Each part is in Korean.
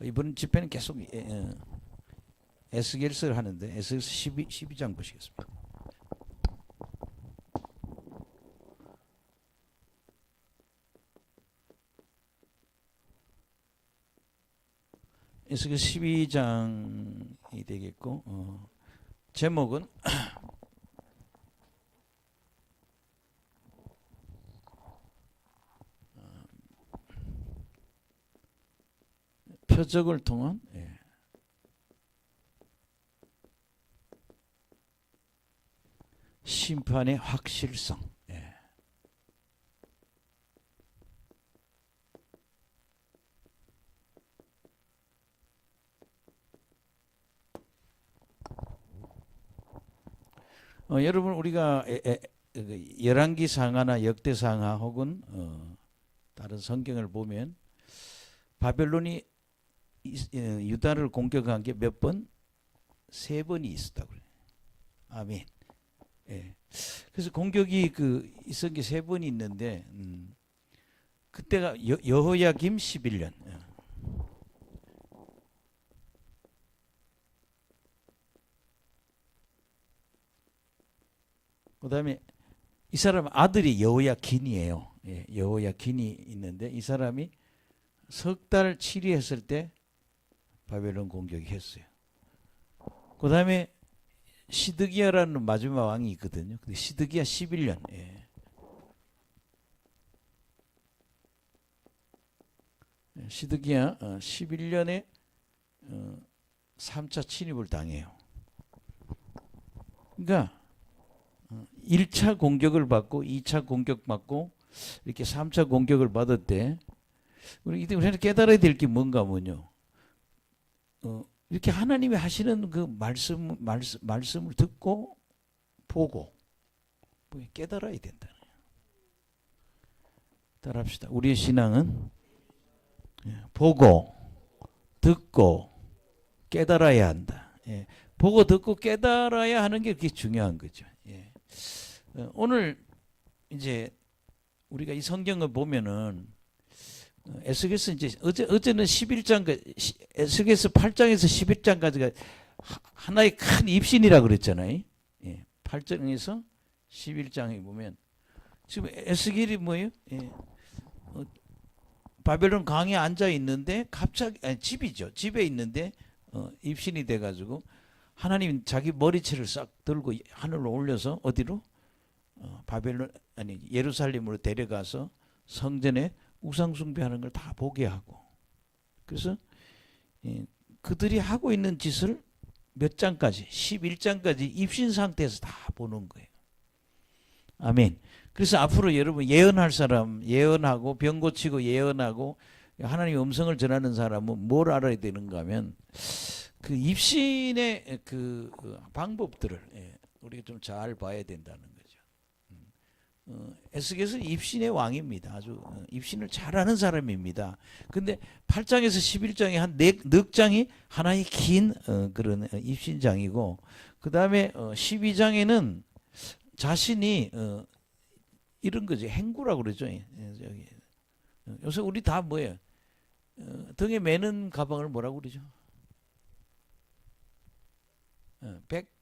이번 집회는 계속 에스겔서를 하는데 에스겔서 12장 보시겠습니다. 에스겔 12장이 되겠고 제목은 표적을 통한 심판의 확실성. 여러분 우리가 열왕기상하나 역대상하 혹은 다른 성경을 보면 바벨론이 유다를 공격한 게 몇 번? 3번이 있었다고 그래요. 아멘. 그래서 공격이 있은 게 3번이 있는데 그때가 여호야김 11년. 그 다음에 이 사람 아들이 여호야긴이에요. 여호야긴이 있는데 이 사람이 석 달 치리했을 때 바벨론 공격이 했어요. 그 다음에 시드기야라는 마지막 왕이 있거든요. 근데 시드기야 11년. 시드기야 11년에 3차 침입을 당해요. 그러니까 1차 공격을 받고 2차 공격받고 이렇게 3차 공격을 받을 때 우리는 깨달아야 될 게 뭔가 뭐냐. 이렇게 하나님이 하시는 그 말씀을 듣고 보고 깨달아야 된다. 따라합시다. 우리의 신앙은 보고 듣고 깨달아야 한다. 보고 듣고 깨달아야 하는 게 그게 중요한 거죠. 오늘 이제 우리가 이 성경을 보면은 에스겔서 이제 어제는 11장 에스겔서 8장에서 11장까지가 하나의 큰 입신이라 그랬잖아요. 8장에서 11장에 보면 지금 에스겔이 뭐예요? 바벨론 강에 앉아 있는데 갑자기 집이죠. 집에 있는데 입신이 돼 가지고 하나님 자기 머리채를 싹 들고 하늘로 올려서 어디로? 바벨론 예루살렘으로 데려가서 성전에 우상 숭배하는 걸 다 보게 하고, 그래서 그들이 하고 있는 짓을 몇 장까지 11장까지 입신 상태에서 다 보는 거예요. 아멘. 그래서 앞으로 여러분 예언할 사람 예언하고 병 고치고 예언하고 하나님의 음성을 전하는 사람은 뭘 알아야 되는가 하면 그 입신의 그 방법들을 우리가 좀 잘 봐야 된다는 거죠. 에스겔은 입신의 왕입니다. 아주 입신을 잘하는 사람입니다. 근데 8장에서 11장에 한 4장이 하나의 긴 그런 입신장이고, 그 다음에 12장에는 자신이 이런 거죠. 행구라고 그러죠. 요새 우리 다 뭐예요? 등에 매는 가방을 뭐라고 그러죠? 백.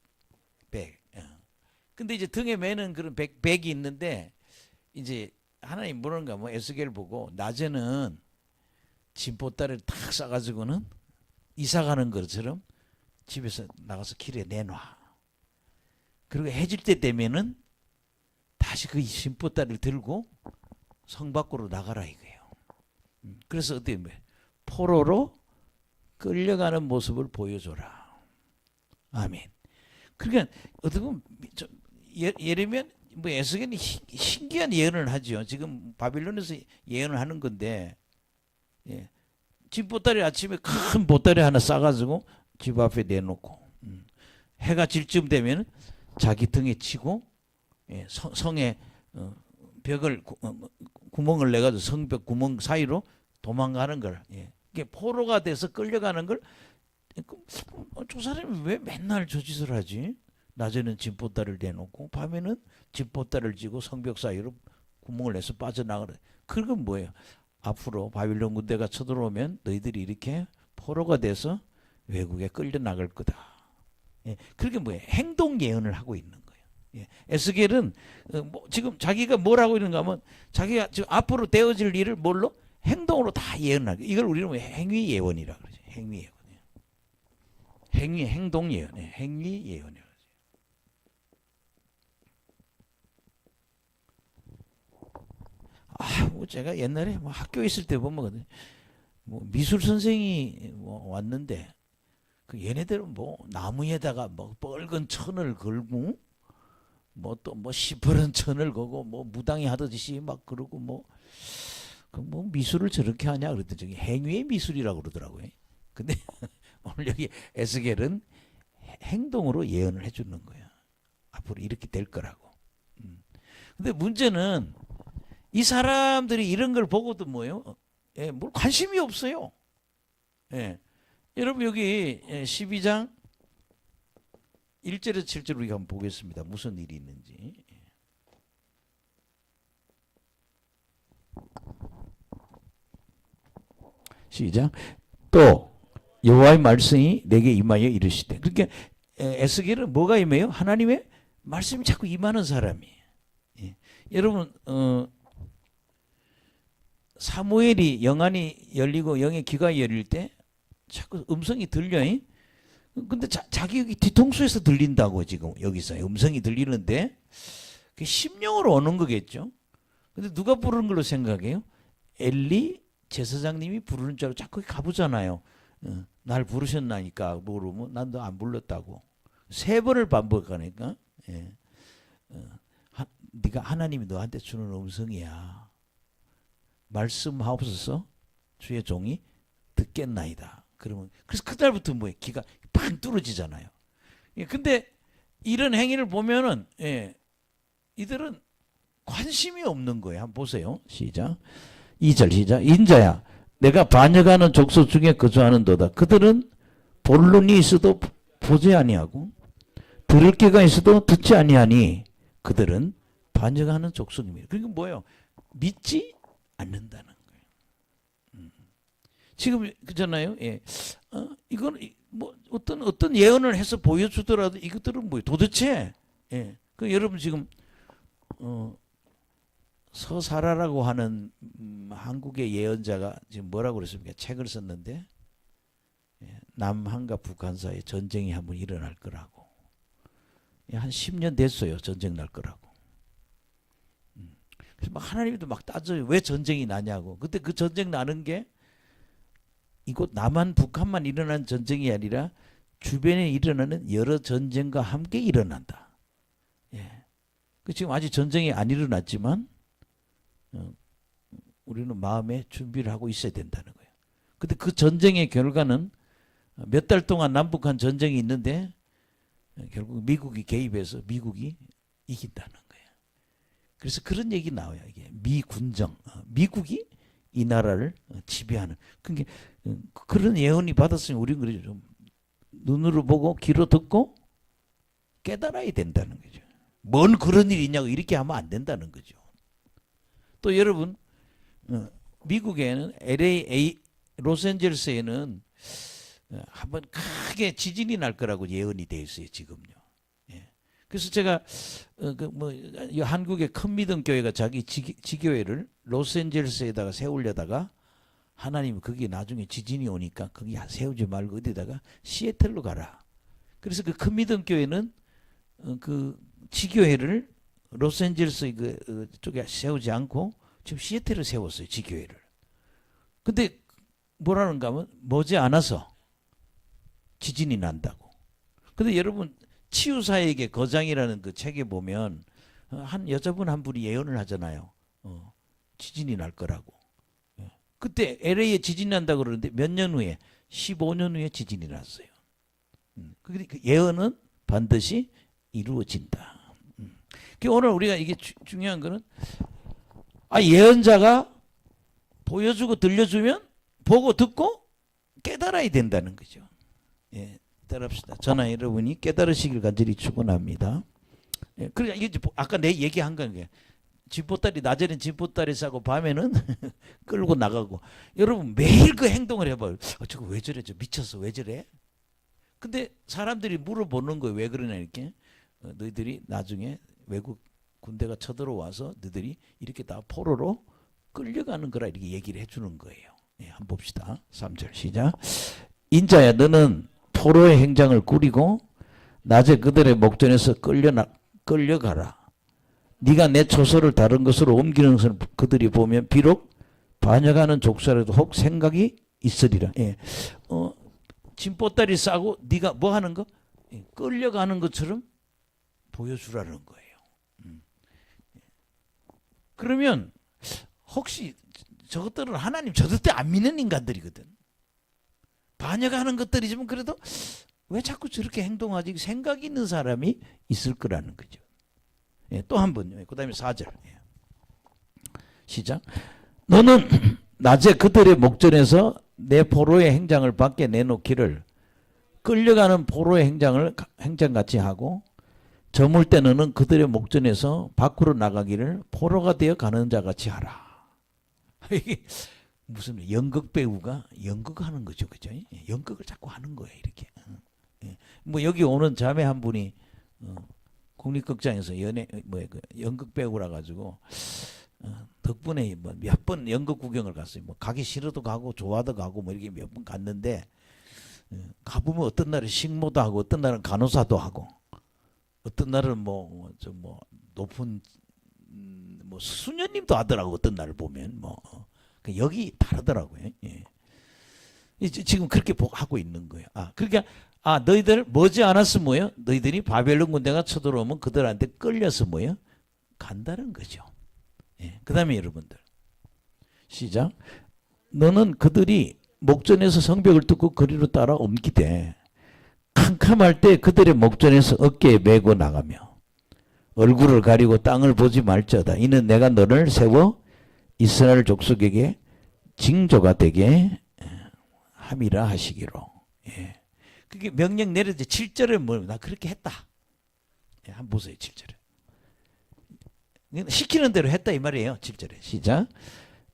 근데 이제 등에 매는 그런 백이 있는데 이제 하나님 뭐라는가 뭐 에스겔 보고 낮에는 진보따를 탁 싸가지고는 이사 가는 것처럼 집에서 나가서 길에 내놔. 그리고 해질 때 되면은 다시 그 진보따를 들고 성 밖으로 나가라 이거예요. 그래서 어떻게 포로로 끌려가는 모습을 보여줘라. 아멘. 그러니까 어떻게 보면 예를 들면 뭐 에스겔이 신기한 예언을 하죠. 지금 바빌론에서 예언을 하는 건데, 집 보따리 아침에 큰 보따리 하나 싸가지고 집 앞에 내놓고 해가 질 쯤 되면 자기 등에 치고 성에 벽을 구멍을 내가지고 성벽 구멍 사이로 도망가는 걸, 이게 포로가 돼서 끌려가는 걸. 저 사람이 왜 맨날 저 짓을 하지? 낮에는 진보따를 내놓고 밤에는 진보따를 쥐고 성벽 사이로 구멍을 내서 빠져나가는. 그건 뭐예요? 앞으로 바빌론 군대가 쳐들어오면 너희들이 이렇게 포로가 돼서 외국에 끌려 나갈 거다. 예, 그렇게 뭐예요? 행동 예언을 하고 있는 거예요. 예, 에스겔은 지금 자기가 뭘 하고 있는가 하면 자기가 지금 앞으로 되어질 일을 뭘로? 행동으로 다 예언하고, 이걸 우리는 뭐 행위 예언이라 그러죠. 행위 예언. 행동 예언. 행위 예언이라. 뭐 제가 옛날에 뭐 학교에 있을 때 보면 뭐 미술 선생이 뭐 왔는데 그 얘네들은 뭐 나무에다가 뭐 뻘건 천을 걸고 뭐 또 뭐 시퍼런 천을 걸고 뭐 무당이 하듯이 막 그러고 뭐 미술을 저렇게 하냐 그랬더니 저기 행위의 미술이라고 그러더라고요. 근데 오늘 여기 에스겔은 행동으로 예언을 해주는 거야. 앞으로 이렇게 될 거라고. 근데 문제는 이 사람들이 이런 걸 보고도 뭐예요? 예, 뭘 관심이 없어요. 예. 여러분 여기 12장 1절에서 7절 우리가 한번 보겠습니다. 무슨 일이 있는지. 시작. 또 여호와의 말씀이 내게 임하여 이르시되. 그러니까 에스겔은 뭐가 임해요? 하나님의 말씀이 자꾸 임하는 사람이에요. 예. 여러분 사무엘이 영안이 열리고 영의 귀가 열릴 때 자꾸 음성이 들려요. 근데 자기 여기 뒤통수에서 들린다고 지금 여기서 음성이 들리는데 그게 심령으로 오는 거겠죠. 근데 누가 부르는 걸로 생각해요? 엘리 제사장님이 부르는 줄 알고 자꾸 가보잖아요. 날 부르셨나니까 모르면 난 너 안 불렀다고 3번을 반복하니까 네가 하나님이 너한테 주는 음성이야. 말씀하옵소서 주의 종이 듣겠나이다. 그러면 그래서 그날부터 뭐예요? 귀가 팍 뚫어지잖아요. 근데 이런 행위를 보면은 이들은 관심이 없는 거예요. 한번 보세요. 시작. 2절 시작. 인자야 내가 반역하는 족속 중에 거주하는도다. 그들은 볼 눈이 있어도 보지 아니하고 들을 귀가 있어도 듣지 아니하니 그들은 반역하는 족속입니다. 그러니까 뭐예요? 믿지 않는다는 거예요. 지금 그잖아요. 예. 이건 뭐 어떤 예언을 해서 보여주더라도 이것들은 뭐예요? 도대체 그 여러분 지금 서사라라고 하는 한국의 예언자가 지금 뭐라고 그랬습니까? 책을 썼는데 남한과 북한 사이에 전쟁이 한번 일어날 거라고. 한 10년 됐어요. 전쟁 날 거라고. 그래서 막 하나님도 막 따져요. 왜 전쟁이 나냐고. 그때 그 전쟁 나는 게 이곳 남한 북한만 일어난 전쟁이 아니라 주변에 일어나는 여러 전쟁과 함께 일어난다. 지금 아직 전쟁이 안 일어났지만 우리는 마음에 준비를 하고 있어야 된다는 거예요. 근데 그 전쟁의 결과는 몇 달 동안 남북한 전쟁이 있는데 결국 미국이 개입해서 미국이 이긴다는 거예요. 그래서 그런 얘기 나와요. 이게 미군정, 미국이 이 나라를 지배하는. 그러니까 그런 예언이 받았으면 우리는 그러죠. 좀 눈으로 보고 귀로 듣고 깨달아야 된다는 거죠. 뭔 그런 일이 있냐고 이렇게 하면 안 된다는 거죠. 또 여러분 미국에는 LA 로스앤젤레스에는 한번 크게 지진이 날 거라고 예언이 돼 있어요 지금요. 그래서 제가 한국의 큰 믿음 교회가 자기 지교회를 로스앤젤레스에다가 세우려다가 하나님이 거기 나중에 지진이 오니까 거기 세우지 말고 어디다가 시애틀로 가라. 그래서 그 큰 믿음 교회는 그 지교회를 로스앤젤레스 그 쪽에 세우지 않고 지금 시애틀을 세웠어요. 지교회를. 근데 뭐라는가 하면 머지않아서 지진이 난다고. 근데 여러분 치유사에게 거장이라는 그 책에 보면 한 여자분 한 분이 예언을 하잖아요. 지진이 날 거라고. 그때 LA에 지진이 난다고 그러는데 몇 년 후에 15년 후에 지진이 났어요. 그 예언은 반드시 이루어진다. 오늘 우리가 이게 중요한 거는 예언자가 보여주고 들려주면 보고 듣고 깨달아야 된다는 거죠. 따라합시다. 저나 여러분이 깨달으시길 간절히 축원합니다. 그러니까 이게 아까 내 얘기한 거예요. 집보따리 낮에는 집보따리 싸고 밤에는 끌고 나가고 여러분 매일 그 행동을 해봐요. 저거 왜 저래? 저 미쳤어 왜 저래? 근데 사람들이 물어보는 거예요. 왜 그러냐 이렇게. 너희들이 나중에 외국 군대가 쳐들어와서 너희들이 이렇게 다 포로로 끌려가는 거라 이렇게 얘기를 해주는 거예요. 예, 한번 봅시다. 3절 시작. 인자야 너는 포로의 행장을 꾸리고 낮에 그들의 목전에서 끌려가라. 네가 내 초소를 다른 것으로 옮기는 것을 그들이 보면 비록 반역하는 족쇄라도 혹 생각이 있으리라. 예. 짐보따리 싸고 네가 뭐 하는 거? 예. 끌려가는 것처럼 보여주라는 거예요. 그러면 혹시 저것들은 하나님 절대 안 믿는 인간들이거든. 반역하는 것들이지만 그래도 왜 자꾸 저렇게 행동하지? 생각이 있는 사람이 있을 거라는 거죠. 예, 또 한 번. 그 다음에 4절. 예. 시작. 너는 낮에 그들의 목전에서 내 포로의 행장을 밖에 내놓기를 끌려가는 포로의 행장같이 하고 저물 때 너는 그들의 목전에서 밖으로 나가기를 포로가 되어 가는 자같이 하라. 이게 무슨 연극 배우가 연극하는 거죠, 그죠? 연극을 자꾸 하는 거예요, 이렇게. 뭐 여기 오는 자매 한 분이 국립극장에서 연극 배우라 가지고 덕분에 뭐 몇 번 연극 구경을 갔어요. 뭐 가기 싫어도 가고 좋아도 가고 뭐 이렇게 몇 번 갔는데 가보면 어떤 날은 식모도 하고 어떤 날은 간호사도 하고 어떤 날은 뭐 높은 뭐 수녀님도 하더라고 어떤 날을 보면 뭐 여기 다르더라고요. 예. 지금 그렇게 하고 있는 거예요. 그러니까 너희들 머지 않았어 뭐요? 너희들이 바벨론 군대가 쳐들어오면 그들한테 끌려서 뭐요? 간다는 거죠. 예. 그 다음에 여러분들 시작. 너는 그들이 목전에서 성벽을 뚫고 거리로 따라 옮기되 캄캄할 때 그들의 목전에서 어깨에 메고 나가며 얼굴을 가리고 땅을 보지 말지어다. 이는 내가 너를 세워 이스라엘 족속에게 징조가 되게 함이라 하시기로. 예. 그게 명령 내려지 7절에 나 그렇게 했다. 예, 한번 보세요. 7절에. 시키는 대로 했다 이 말이에요. 7절에. 시작.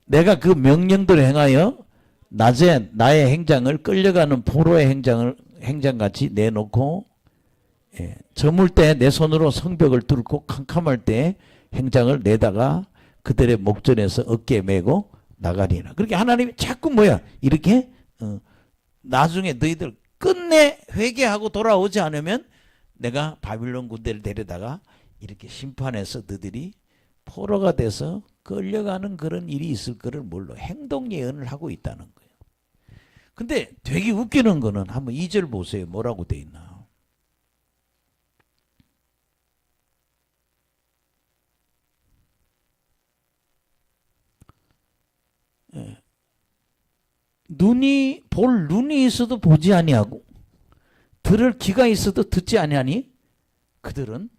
내가 그 명령대로 행하여 낮에 나의 행장을 끌려가는 포로의 행장같이 내놓고 저물 때 내 손으로 성벽을 뚫고 캄캄할 때 행장을 내다가 그들의 목전에서 어깨에 메고 나가리라. 그렇게 하나님이 자꾸 이렇게 나중에 너희들 끝내 회개하고 돌아오지 않으면 내가 바빌론 군대를 데려다가 이렇게 심판해서 너희들이 포로가 돼서 끌려가는 그런 일이 있을 거를 뭘로 행동 예언을 하고 있다는 거예요. 근데 되게 웃기는 거는 한번 2절 보세요. 뭐라고 돼 있나. 볼 눈이 있어도 보지 아니하고 들을 귀가 있어도 듣지 아니하니 그들은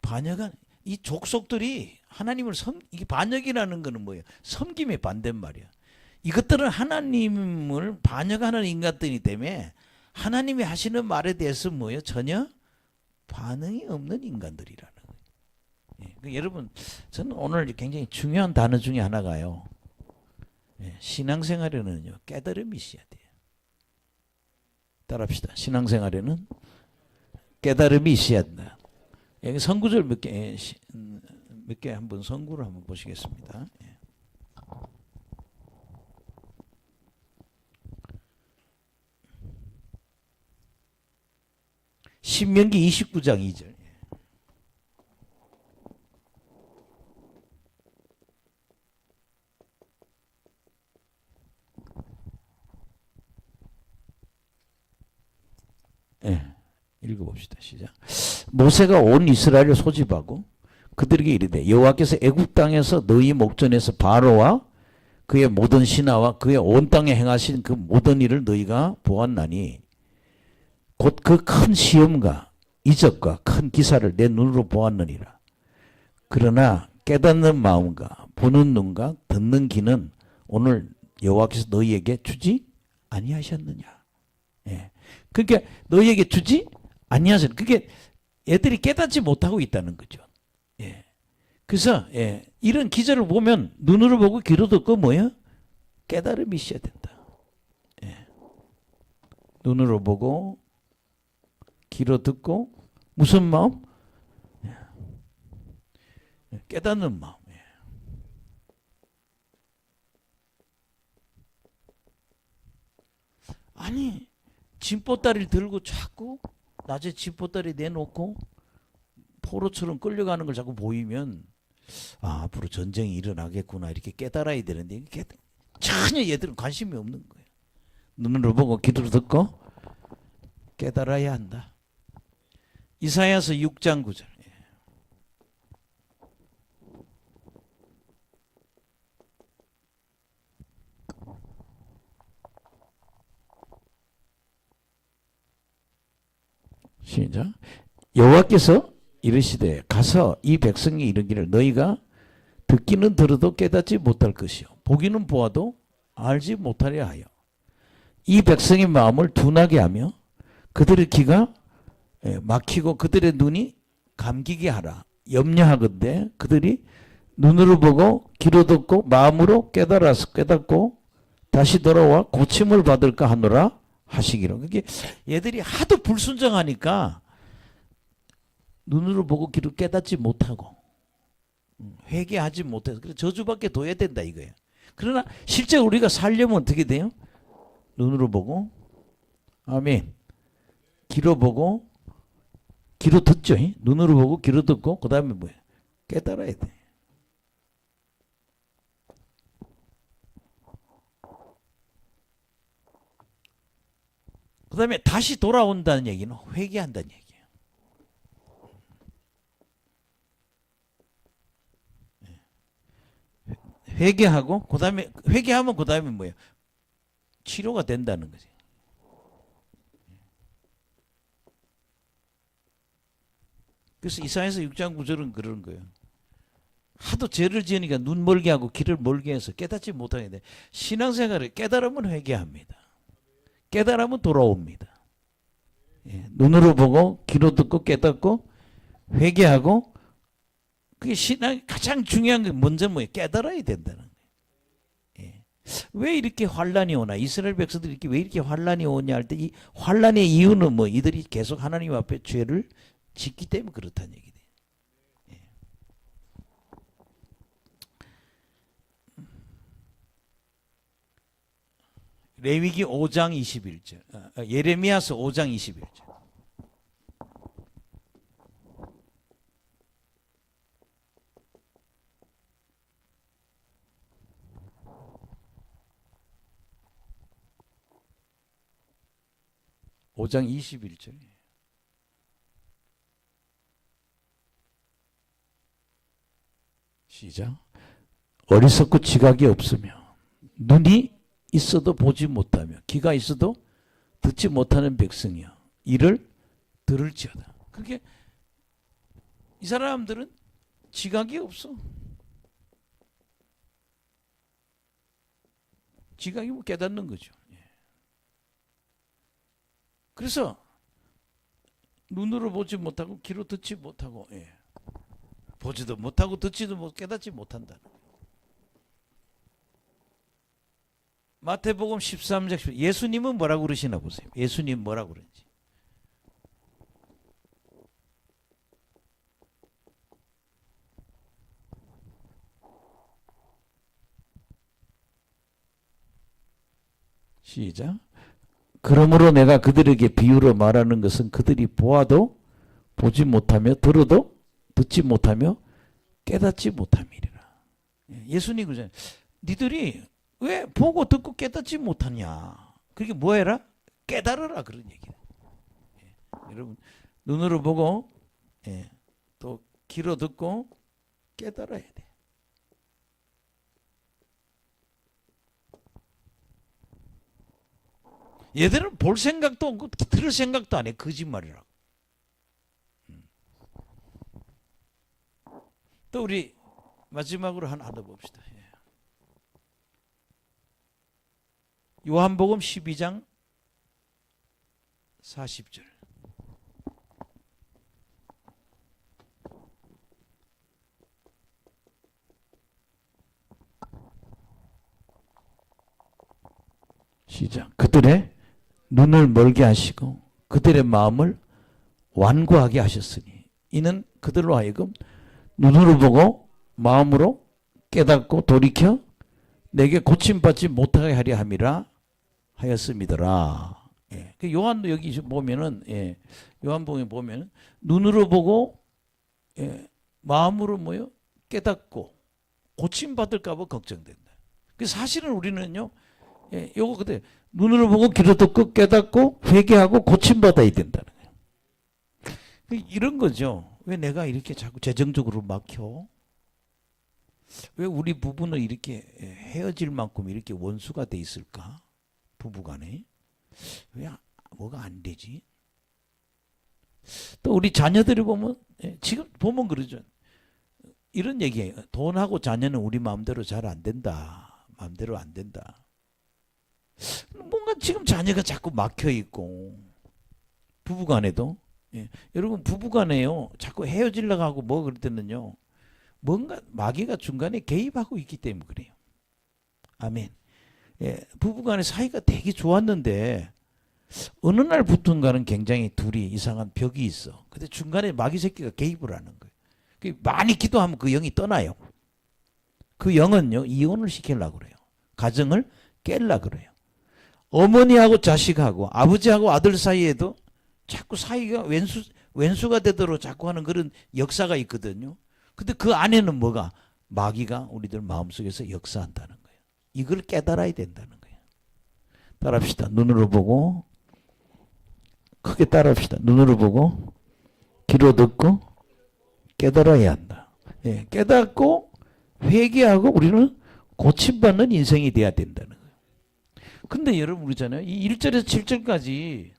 반역한 이 족속들이 하나님을 이게 반역이라는 거는 뭐예요? 섬김의 반대말이야. 이것들은 하나님을 반역하는 인간들이기 때문에 하나님이 하시는 말에 대해서 뭐예요? 전혀 반응이 없는 인간들이라는 거예요. 예, 여러분 저는 오늘 굉장히 중요한 단어 중에 하나가요. 신앙생활에는요 깨달음이 있어야 돼요. 따라합시다. 신앙생활에는 깨달음이 있어야 된다. 여기 선구절 몇 개 한번 선구를 한번 보시겠습니다. 신명기 29장 2절. 읽어봅시다. 시작. 모세가 온 이스라엘을 소집하고 그들에게 이르되 여호와께서 애굽 땅에서 너희 목전에서 바로와 그의 모든 신하와 그의 온 땅에 행하신 그 모든 일을 너희가 보았나니 곧 그 큰 시험과 이적과 큰 기사를 내 눈으로 보았느니라. 그러나 깨닫는 마음과 보는 눈과 듣는 귀는 오늘 여호와께서 너희에게 주지 아니하셨느냐. 예. 그러니까 너희에게 주지 아니하셨. 그게 애들이 깨닫지 못하고 있다는 거죠. 예. 그래서 이런 기절을 보면 눈으로 보고 귀로 듣고 뭐예요? 깨달음이 있어야 된다. 눈으로 보고 귀로 듣고 무슨 마음? 깨닫는 마음. 아니 진보다리를 들고 자꾸 낮에 진보다리 내놓고 포로처럼 끌려가는 걸 자꾸 보이면 앞으로 전쟁이 일어나겠구나 이렇게 깨달아야 되는데 전혀 얘들은 관심이 없는 거예요. 눈으로 보고 귀로 듣고 깨달아야 한다. 이사야서 6장 9절. 시작. 여호와께서 이르시되 가서 이 백성이 이르기를 너희가 듣기는 들어도 깨닫지 못할 것이요 보기는 보아도 알지 못하려 하여 이 백성의 마음을 둔하게 하며 그들의 귀가 막히고 그들의 눈이 감기게 하라. 염려하건대 그들이 눈으로 보고 귀로 듣고 마음으로 깨닫고 다시 돌아와 고침을 받을까 하노라 하시기로. 그게 얘들이 하도 불순종하니까 눈으로 보고 귀로 깨닫지 못하고 회개하지 못해서 그래서 저주밖에 둬야 된다 이거예요. 그러나 실제 우리가 살려면 어떻게 돼요? 눈으로 보고 아멘. 귀로 보고 귀로 듣죠. 눈으로 보고 귀로 듣고 그 다음에 뭐예요? 깨달아야 돼. 그 다음에 다시 돌아온다는 얘기는 회개한다는 얘기예요. 회개하고 그 다음에 회개하면 그 다음에 뭐예요? 치료가 된다는 거지. 그래서 이사야서 6장 9절은 그런 거예요. 하도 죄를 지으니까 눈 멀게 하고 귀를 멀게 해서 깨닫지 못하게 돼. 신앙생활을 깨달으면 회개합니다. 깨달으면 돌아옵니다. 눈으로 보고 귀로 듣고 깨닫고 회개하고 그게 신앙 가장 중요한 게 먼저 뭐예요? 깨달아야 된다는 거예요. 왜 이렇게 환란이 오나? 이스라엘 백성들이 이렇게 왜 이렇게 환란이 오냐 할 때 이 환란의 이유는 뭐 이들이 계속 하나님 앞에 죄를 짓기 때문에 그렇다는 얘기예요. 레위기 5장 21절. 예레미야서 5장 21절. (5장 21절) 시작. 어리석고 지각이 없으며 눈이 있어도 보지 못하며 귀가 있어도 듣지 못하는 백성이여 이를 들을지어다. 그게 이 사람들은 지각이 없어. 지각이 뭐 깨닫는 거죠. 그래서 눈으로 보지 못하고 귀로 듣지 못하고 보지도 못하고 듣지도 못 깨닫지 못한다. 마태복음 13장 예수님은 뭐라고 그러시나 보세요. 예수님 뭐라고 그러는지. 시작. 그러므로 내가 그들에게 비유로 말하는 것은 그들이 보아도 보지 못하며 들어도 듣지 못하며 깨닫지 못함이리라. 예수님 그러잖아요. 니들이 왜 보고 듣고 깨닫지 못하냐. 그게 뭐해라? 깨달으라 그런 얘기예요. 여러분 눈으로 보고 또 귀로 듣고 깨달아야 돼. 얘들은 볼 생각도 없고 들을 생각도 안 해. 거짓말이라고. 또 우리 마지막으로 하나 더 봅시다. 요한복음 12장 40절. 시작. 그들의 눈을 멀게 하시고 그들의 마음을 완고하게 하셨으니 이는 그들로 하여금 눈으로 보고 마음으로 깨닫고 돌이켜 내게 고침받지 못하게 하려 함이라 하였음이더라. 예. 그 요한도 여기 보면은 요한복음에 보면 눈으로 보고 마음으로 뭐요? 깨닫고 고침받을까 봐 걱정된다. 그 사실은 우리는요. 요거 그때 눈으로 보고 귀로 듣고 깨닫고 회개하고 고침받아야 된다는 거예요. 이런 거죠. 왜 내가 이렇게 자꾸 재정적으로 막혀? 왜 우리 부부는 이렇게 헤어질 만큼 이렇게 원수가 돼 있을까? 부부간에 왜 뭐가 안 되지? 또 우리 자녀들이 보면 지금 보면 그러죠. 이런 얘기예요. 돈하고 자녀는 우리 마음대로 잘 안 된다. 마음대로 안 된다. 뭔가 지금 자녀가 자꾸 막혀 있고 부부간에도 여러분 부부간에요. 자꾸 헤어지려고 하고 뭐 그럴 때는요. 뭔가 마귀가 중간에 개입하고 있기 때문에 그래요. 아멘. 부부간의 사이가 되게 좋았는데 어느 날부터인가는 굉장히 둘이 이상한 벽이 있어. 근데 중간에 마귀 새끼가 개입을 하는 거예요. 많이 기도하면 그 영이 떠나요. 그 영은요 이혼을 시키려고 그래요. 가정을 깨려고 그래요. 어머니하고 자식하고 아버지하고 아들 사이에도 자꾸 사이가 왼수가 되도록 자꾸 하는 그런 역사가 있거든요. 근데 그 안에는 뭐가? 마귀가 우리들 마음속에서 역사한다는 거예요. 이걸 깨달아야 된다는 거예요. 따라합시다. 눈으로 보고 크게 따라합시다. 눈으로 보고 귀로 듣고 깨달아야 한다. 깨닫고 회개하고 우리는 고침받는 인생이 돼야 된다는 거예요. 근데 여러분 그러잖아요. 이 1절에서 7절까지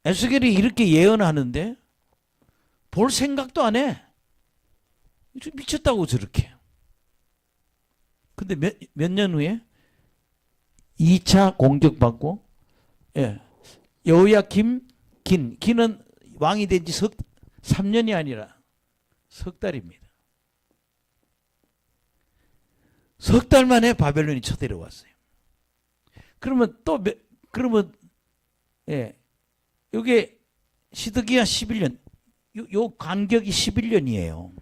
에스겔이 이렇게 예언하는데 볼 생각도 안 해. 미쳤다고 저렇게. 근데 몇 년 후에 2차 공격받고 여호야김 긴은 왕이 된 지 3년이 아니라 석 달입니다. 석 달 만에 바벨론이 쳐들어왔어요. 그러면 요게 시드기야 11년 요 간격이 11년이에요.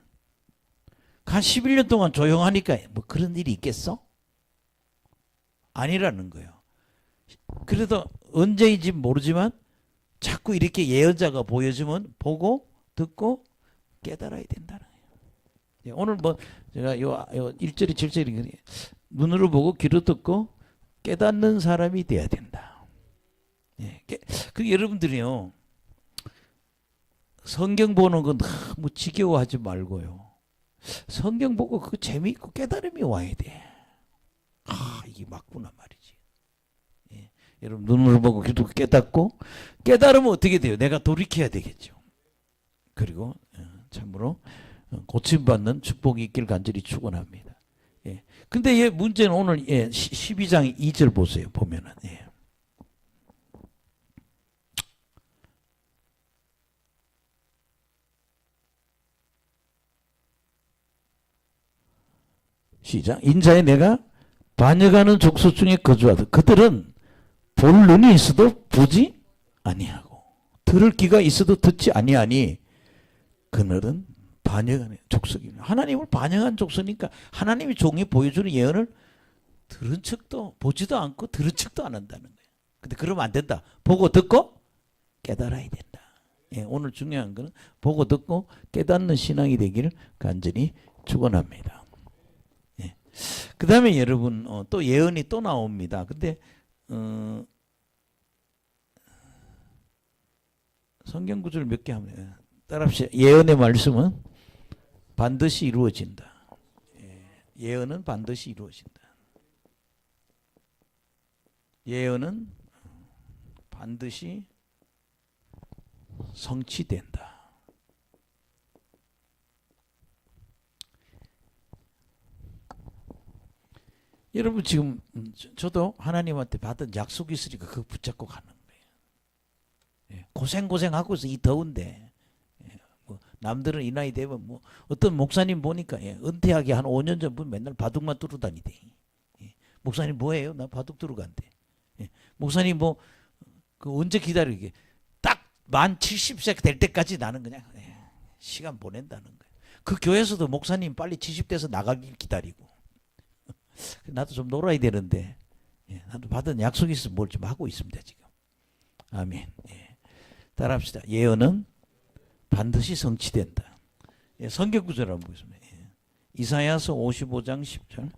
한 11년 동안 조용하니까 뭐 그런 일이 있겠어? 아니라는 거예요. 그래도 언제인지 모르지만 자꾸 이렇게 예언자가 보여주면 보고 듣고 깨달아야 된다는 거예요. 오늘 뭐 제가 요 1절이 7절이 눈으로 보고 귀로 듣고 깨닫는 사람이 돼야 된다. 그 여러분들이요. 성경 보는 건 너무 지겨워하지 말고요. 성경 보고 그 재미있고 깨달음이 와야 돼. 이게 맞구나 말이지. 여러분 눈으로 보고 귀로 듣고 깨닫고 깨달으면 어떻게 돼요? 내가 돌이켜야 되겠죠. 그리고 참으로 고침받는 축복이 있길 간절히 축원합니다. 근데 문제는 오늘 12장 2절 보세요. 보면은 시작. 인자에 내가 반역하는 족속 중에 거주하듯 그들은 볼 눈이 있어도 보지 아니하고 들을 귀가 있어도 듣지 아니하니 그들은 반역하는 족속입니다. 하나님을 반역한 족속이니까 하나님이 종이 보여주는 예언을 들은 척도 보지도 않고 들은 척도 안 한다는 거예요. 근데 그러면 안 된다. 보고 듣고 깨달아야 된다. 오늘 중요한 것은 보고 듣고 깨닫는 신앙이 되기를 간절히 축원합니다. 그 다음에 여러분 또 예언이 또 나옵니다. 근데 성경 구절 몇 개 하면 따라합시다. 예언의 말씀은 반드시 이루어진다. 예언은 반드시 이루어진다. 예언은 반드시 성취된다. 여러분 지금 저도 하나님한테 받은 약속이 있으니까 그거 붙잡고 가는 거예요. 고생하고 있어 이 더운데. 뭐 남들은 이 나이 되면 뭐 어떤 목사님 보니까 은퇴하기 한 5년 전부터 맨날 바둑만 뚫어 다니대. 목사님 뭐해요? 나 바둑 두러 간대. 예. 목사님 뭐 그 언제 기다리게? 딱 만 70세 될 때까지 나는 그냥 시간 보낸다는 거예요. 그 교회에서도 목사님 빨리 70대에서 나가길 기다리고 나도 좀 놀아야 되는데 나도 받은 약속이 있어서 뭘 좀 하고 있습니다 지금. 아멘. 따라합시다. 예언은 반드시 성취된다. 성경 구절 한번 보겠습니다. 이사야서 55장 10절.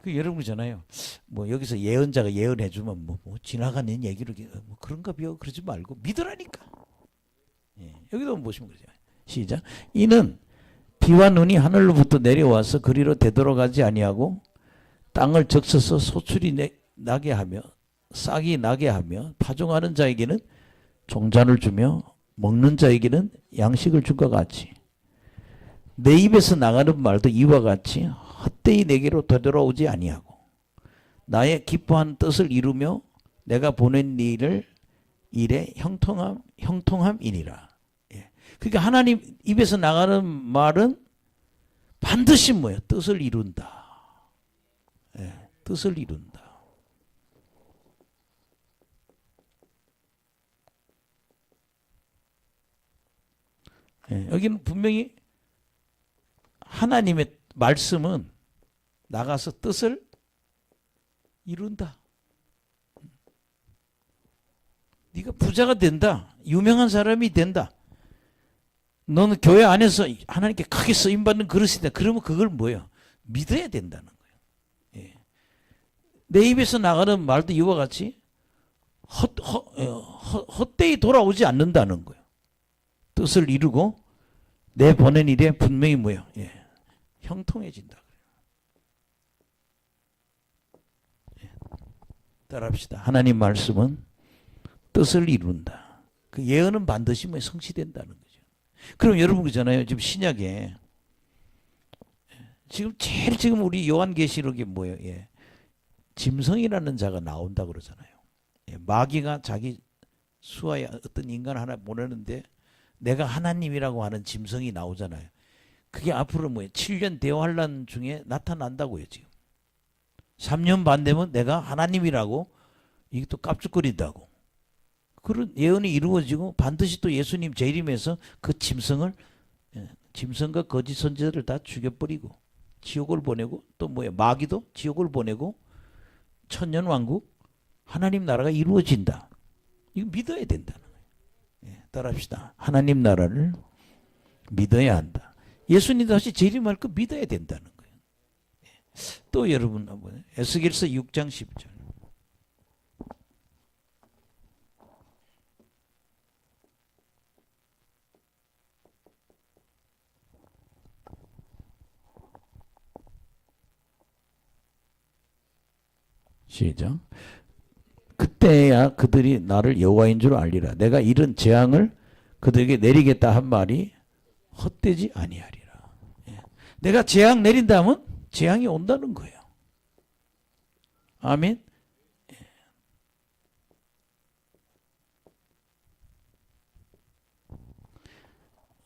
그 여러분 그잖아요. 뭐 여기서 예언자가 예언해주면 뭐 지나가는 얘기로 뭐 그런가 벼 그러지 말고 믿으라니까. 여기도 한번 보시면 그러죠. 시작. 이는 비와 눈이 하늘로부터 내려와서 그리로 되돌아가지 아니하고 땅을 적셔서 소출이 나게 하며 싹이 나게 하며 파종하는 자에게는 종자를 주며 먹는 자에게는 양식을 준 것 같이 내 입에서 나가는 말도 이와 같이 헛되이 내게로 되돌아오지 아니하고 나의 기뻐한 뜻을 이루며 내가 보낸 일에 형통함이니라. 그러니까 하나님 입에서 나가는 말은 반드시 뭐예요? 뜻을 이룬다. 뜻을 이룬다. 여기는 분명히 하나님의 말씀은 나가서 뜻을 이룬다. 네가 부자가 된다. 유명한 사람이 된다. 너는 교회 안에서 하나님께 크게 쓰임받는 그릇이다. 그러면 그걸 뭐예요? 믿어야 된다는 거예요. 내 입에서 나가는 말도 이와 같이 헛되이 돌아오지 않는다는 거예요. 뜻을 이루고 내 보낸 일에 분명히 뭐예요? 형통해진다. 따라합시다. 하나님 말씀은 뜻을 이룬다. 그 예언은 반드시 뭐 성취된다는 거죠. 그럼 여러분 그잖아요. 지금 신약에 지금 우리 요한계시록에 뭐예요? 짐승이라는 자가 나온다 그러잖아요. 마귀가 자기 수하에 어떤 인간 하나 보내는데 내가 하나님이라고 하는 짐승이 나오잖아요. 그게 앞으로 뭐예요? 7년 대환란 중에 나타난다고요, 지금. 3년 반 되면 내가 하나님이라고 이게 또 깝죽거린다고. 그런 예언이 이루어지고 반드시 또 예수님 재림해서 그 짐승과 거짓 선지자를 다 죽여버리고 지옥을 보내고 또 뭐예요? 마귀도 지옥을 보내고 천년왕국 하나님 나라가 이루어진다. 이거 믿어야 된다는 거예요. 따라합시다. 하나님 나라를 믿어야 한다. 예수님 다시 재림할 거 믿어야 된다는 거예요. 또 여러분 한번 에스겔서 6장 10절. 시작. 그때야 그들이 나를 여호와인 줄 알리라. 내가 이런 재앙을 그들에게 내리겠다 한 말이 헛되지 아니하리라. 내가 재앙 내린다면 재앙이 온다는 거예요. 아멘.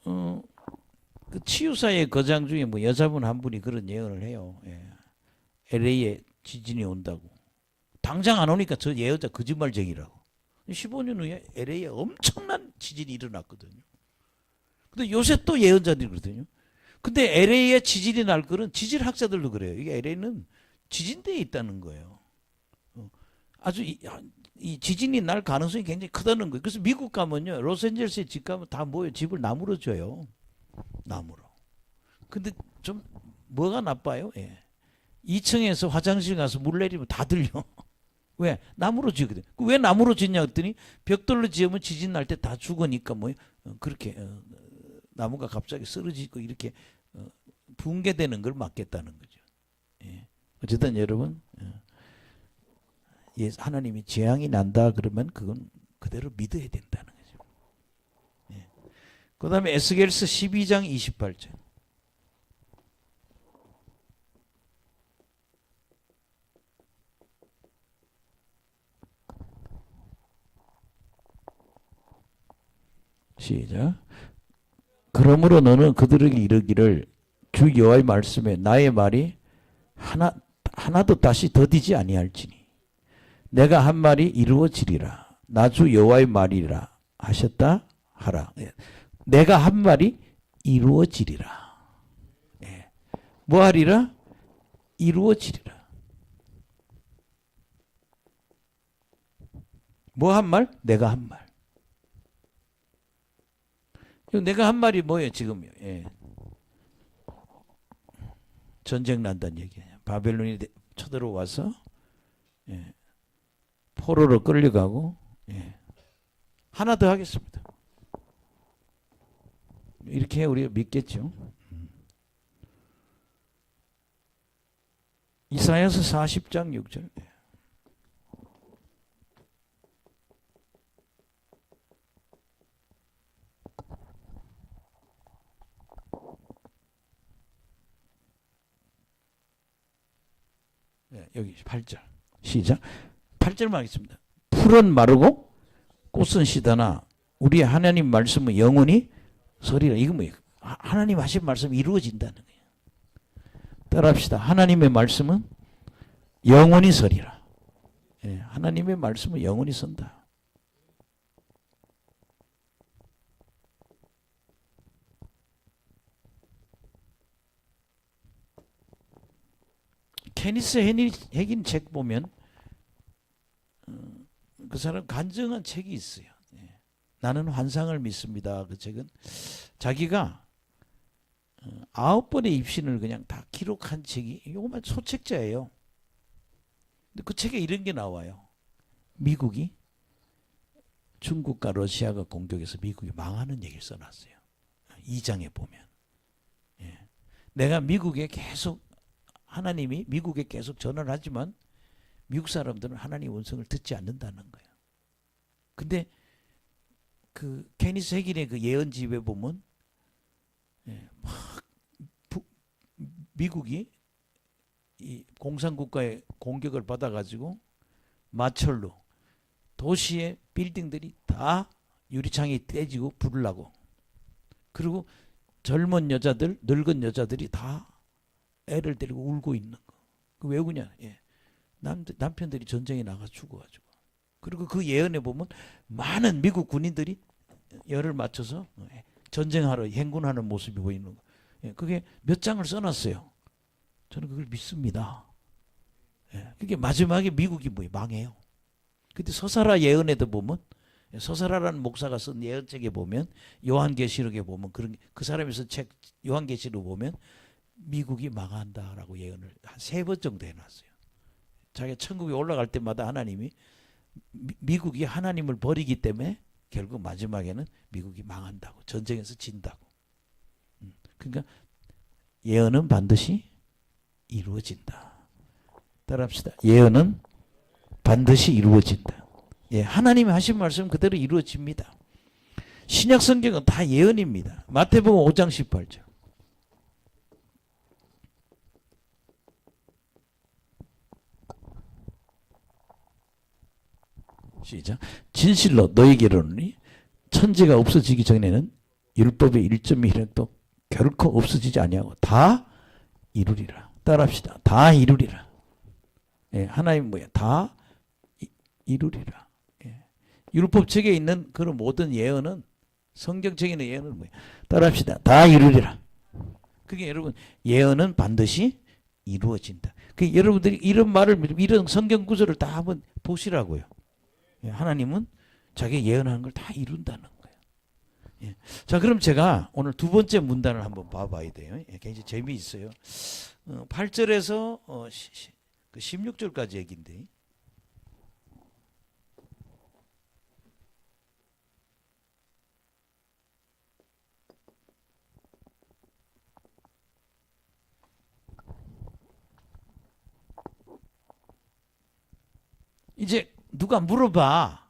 그 치유사의 거장 중에 뭐 여자분 한 분이 그런 예언을 해요. LA에 지진이 온다고. 당장 안 오니까 저 예언자 거짓말쟁이라고. 15년 후에 LA에 엄청난 지진이 일어났거든요. 근데 요새 또 예언자들이 그러거든요. 근데 LA에 지진이 날 거는 지질학자들도 그래요. 이게 LA는 지진대에 있다는 거예요. 아주 이 지진이 날 가능성이 굉장히 크다는 거예요. 그래서 미국 가면요. 로스앤젤스에 집 가면 다 뭐예요? 집을 나무로 줘요. 나무로. 근데 좀 뭐가 나빠요? 2층에서 화장실 가서 물 내리면 다 들려. 왜? 나무로 지거든. 왜 나무로 짓냐 했더니 벽돌로 지으면 지진 날 때 다 죽으니까 뭐 그렇게 나무가 갑자기 쓰러지고 이렇게 붕괴되는 걸 막겠다는 거죠. 어쨌든 여러분 하나님이 재앙이 난다 그러면 그건 그대로 믿어야 된다는 거죠. 그 다음에 에스겔서 12장 28절. 시작. 그러므로 너는 그들에게 이르기를 주 여호와의 말씀에 나의 말이 하나도 다시 더디지 아니할지니 내가 한 말이 이루어지리라. 나 주 여호와의 말이라 하셨다 하라. 내가 한 말이 이루어지리라. 뭐 하리라? 이루어지리라. 뭐 한 말? 내가 한 말. 내가 한 말이 뭐예요 지금? 전쟁 난다는 얘기예요. 바벨론이 쳐들어와서 포로로 끌려가고 하나 더 하겠습니다. 이렇게 우리가 믿겠죠. 이사야서 40장 6절. 여기 8절 시작. 8절만 하겠습니다. 풀은 마르고 꽃은 시다나 우리 하나님 말씀은 영원히 서리라. 이거 뭐예요? 하나님 하신 말씀이 이루어진다는 거예요. 따라합시다. 하나님의 말씀은 영원히 서리라. 하나님의 말씀은 영원히 선다. 케니스 해긴 책 보면 그 사람 간증한 책이 있어요. 나는 환상을 믿습니다. 그 책은 자기가 9번의 입신을 그냥 다 기록한 책이 요거만 소책자예요. 근데 그 책에 이런 게 나와요. 미국이 중국과 러시아가 공격해서 미국이 망하는 얘기를 써놨어요. 2장에 보면. 내가 미국에 계속 하나님이 미국에 계속 전화를 하지만 미국 사람들은 하나님의 음성을 듣지 않는다는 거예요. 근데 그 케니스 해긴의 그 예언집에 보면 막 미국이 이 공산국가의 공격을 받아가지고 마철로 도시의 빌딩들이 다 유리창이 떼지고 불을 나고 그리고 젊은 여자들, 늙은 여자들이 다 애를 데리고 울고 있는 거. 그 왜 우냐? 남편들이 전쟁에 나가 죽어가지고. 그리고 그 예언에 보면 많은 미국 군인들이 열을 맞춰서 전쟁하러 행군하는 모습이 보이는 거. 그게 몇 장을 써놨어요. 저는 그걸 믿습니다. 그게 마지막에 미국이 망해요. 근데 서사라 예언에도 보면 서사라라는 목사가 쓴 예언책에 보면 요한계시록에 보면 그 사람이 쓴 책 요한계시록 보면 미국이 망한다라고 예언을 한 3번 정도 해놨어요. 자기가 천국에 올라갈 때마다 하나님이 미국이 하나님을 버리기 때문에 결국 마지막에는 미국이 망한다고 전쟁에서 진다고. 그러니까 예언은 반드시 이루어진다. 따라합시다. 예언은 반드시 이루어진다. 하나님이 하신 말씀 그대로 이루어집니다. 신약 성경은 다 예언입니다. 마태복음 5장 18절. 시작. 진실로 너에게 이르노니 천지가 없어지기 전에는 율법의 1.1도 결코 없어지지 아니하고 다 이루리라. 따라합시다. 다 이루리라. 하나님 뭐야? 다 이루리라. 율법책에 있는 그런 모든 예언은 성경책에 있는 예언은 뭐야? 따라합시다. 다 이루리라. 그게 여러분 예언은 반드시 이루어진다. 그 여러분들이 이런 말을 이런 성경 구절을 다 한번 보시라고요. 하나님은 자기 예언하는 걸 다 이룬다는 거예요. 자, 그럼 제가 오늘 두 번째 문단을 한번 봐봐야 돼요. 굉장히 재미있어요. 8절에서 16절까지 얘기인데 이제 누가 물어봐.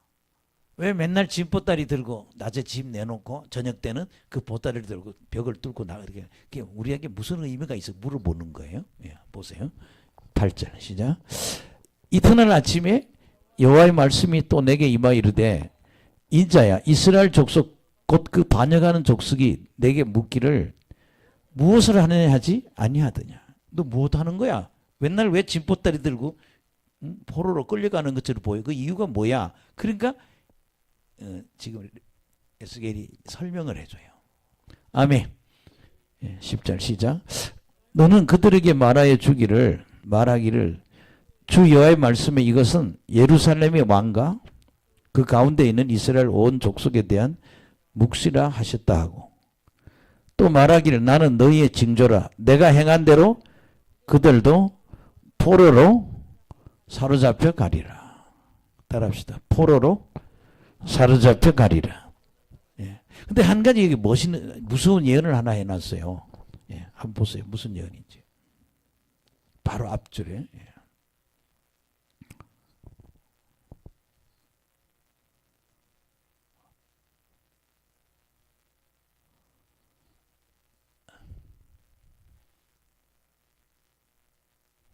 왜 맨날 짐 보따리 들고 낮에 짐 내놓고 저녁 때는 그 보따리를 들고 벽을 뚫고 나가게. 그게 우리에게 무슨 의미가 있어 물어보는 거예요. 보세요. 8절 시작. 이튿날 아침에 여호와의 말씀이 또 내게 임하여 이르되 인자야 이스라엘 족속 곧 그 반역하는 족속이 내게 묻기를 무엇을 하느냐 하지 아니하더냐. 너 무엇 하는 거야? 맨날 왜 진보다리 들고 포로로 끌려가는 것처럼 보여? 그 이유가 뭐야? 그러니까 지금 에스겔이 설명을 해줘요. 아멘. 10절 시작. 너는 그들에게 말하기를 주 여호와의 말씀에 이것은 예루살렘의 왕과 그 가운데 있는 이스라엘 온 족속에 대한 묵시라 하셨다 하고, 또 말하기를 나는 너희의 징조라. 내가 행한 대로 그들도 포로로 사로잡혀 가리라. 따라합시다. 포로로 사로잡혀 가리라. 예. 근데 한 가지 여기 무서운 예언을 하나 해놨어요. 예. 한번 보세요. 무슨 예언인지. 바로 앞줄에. 예.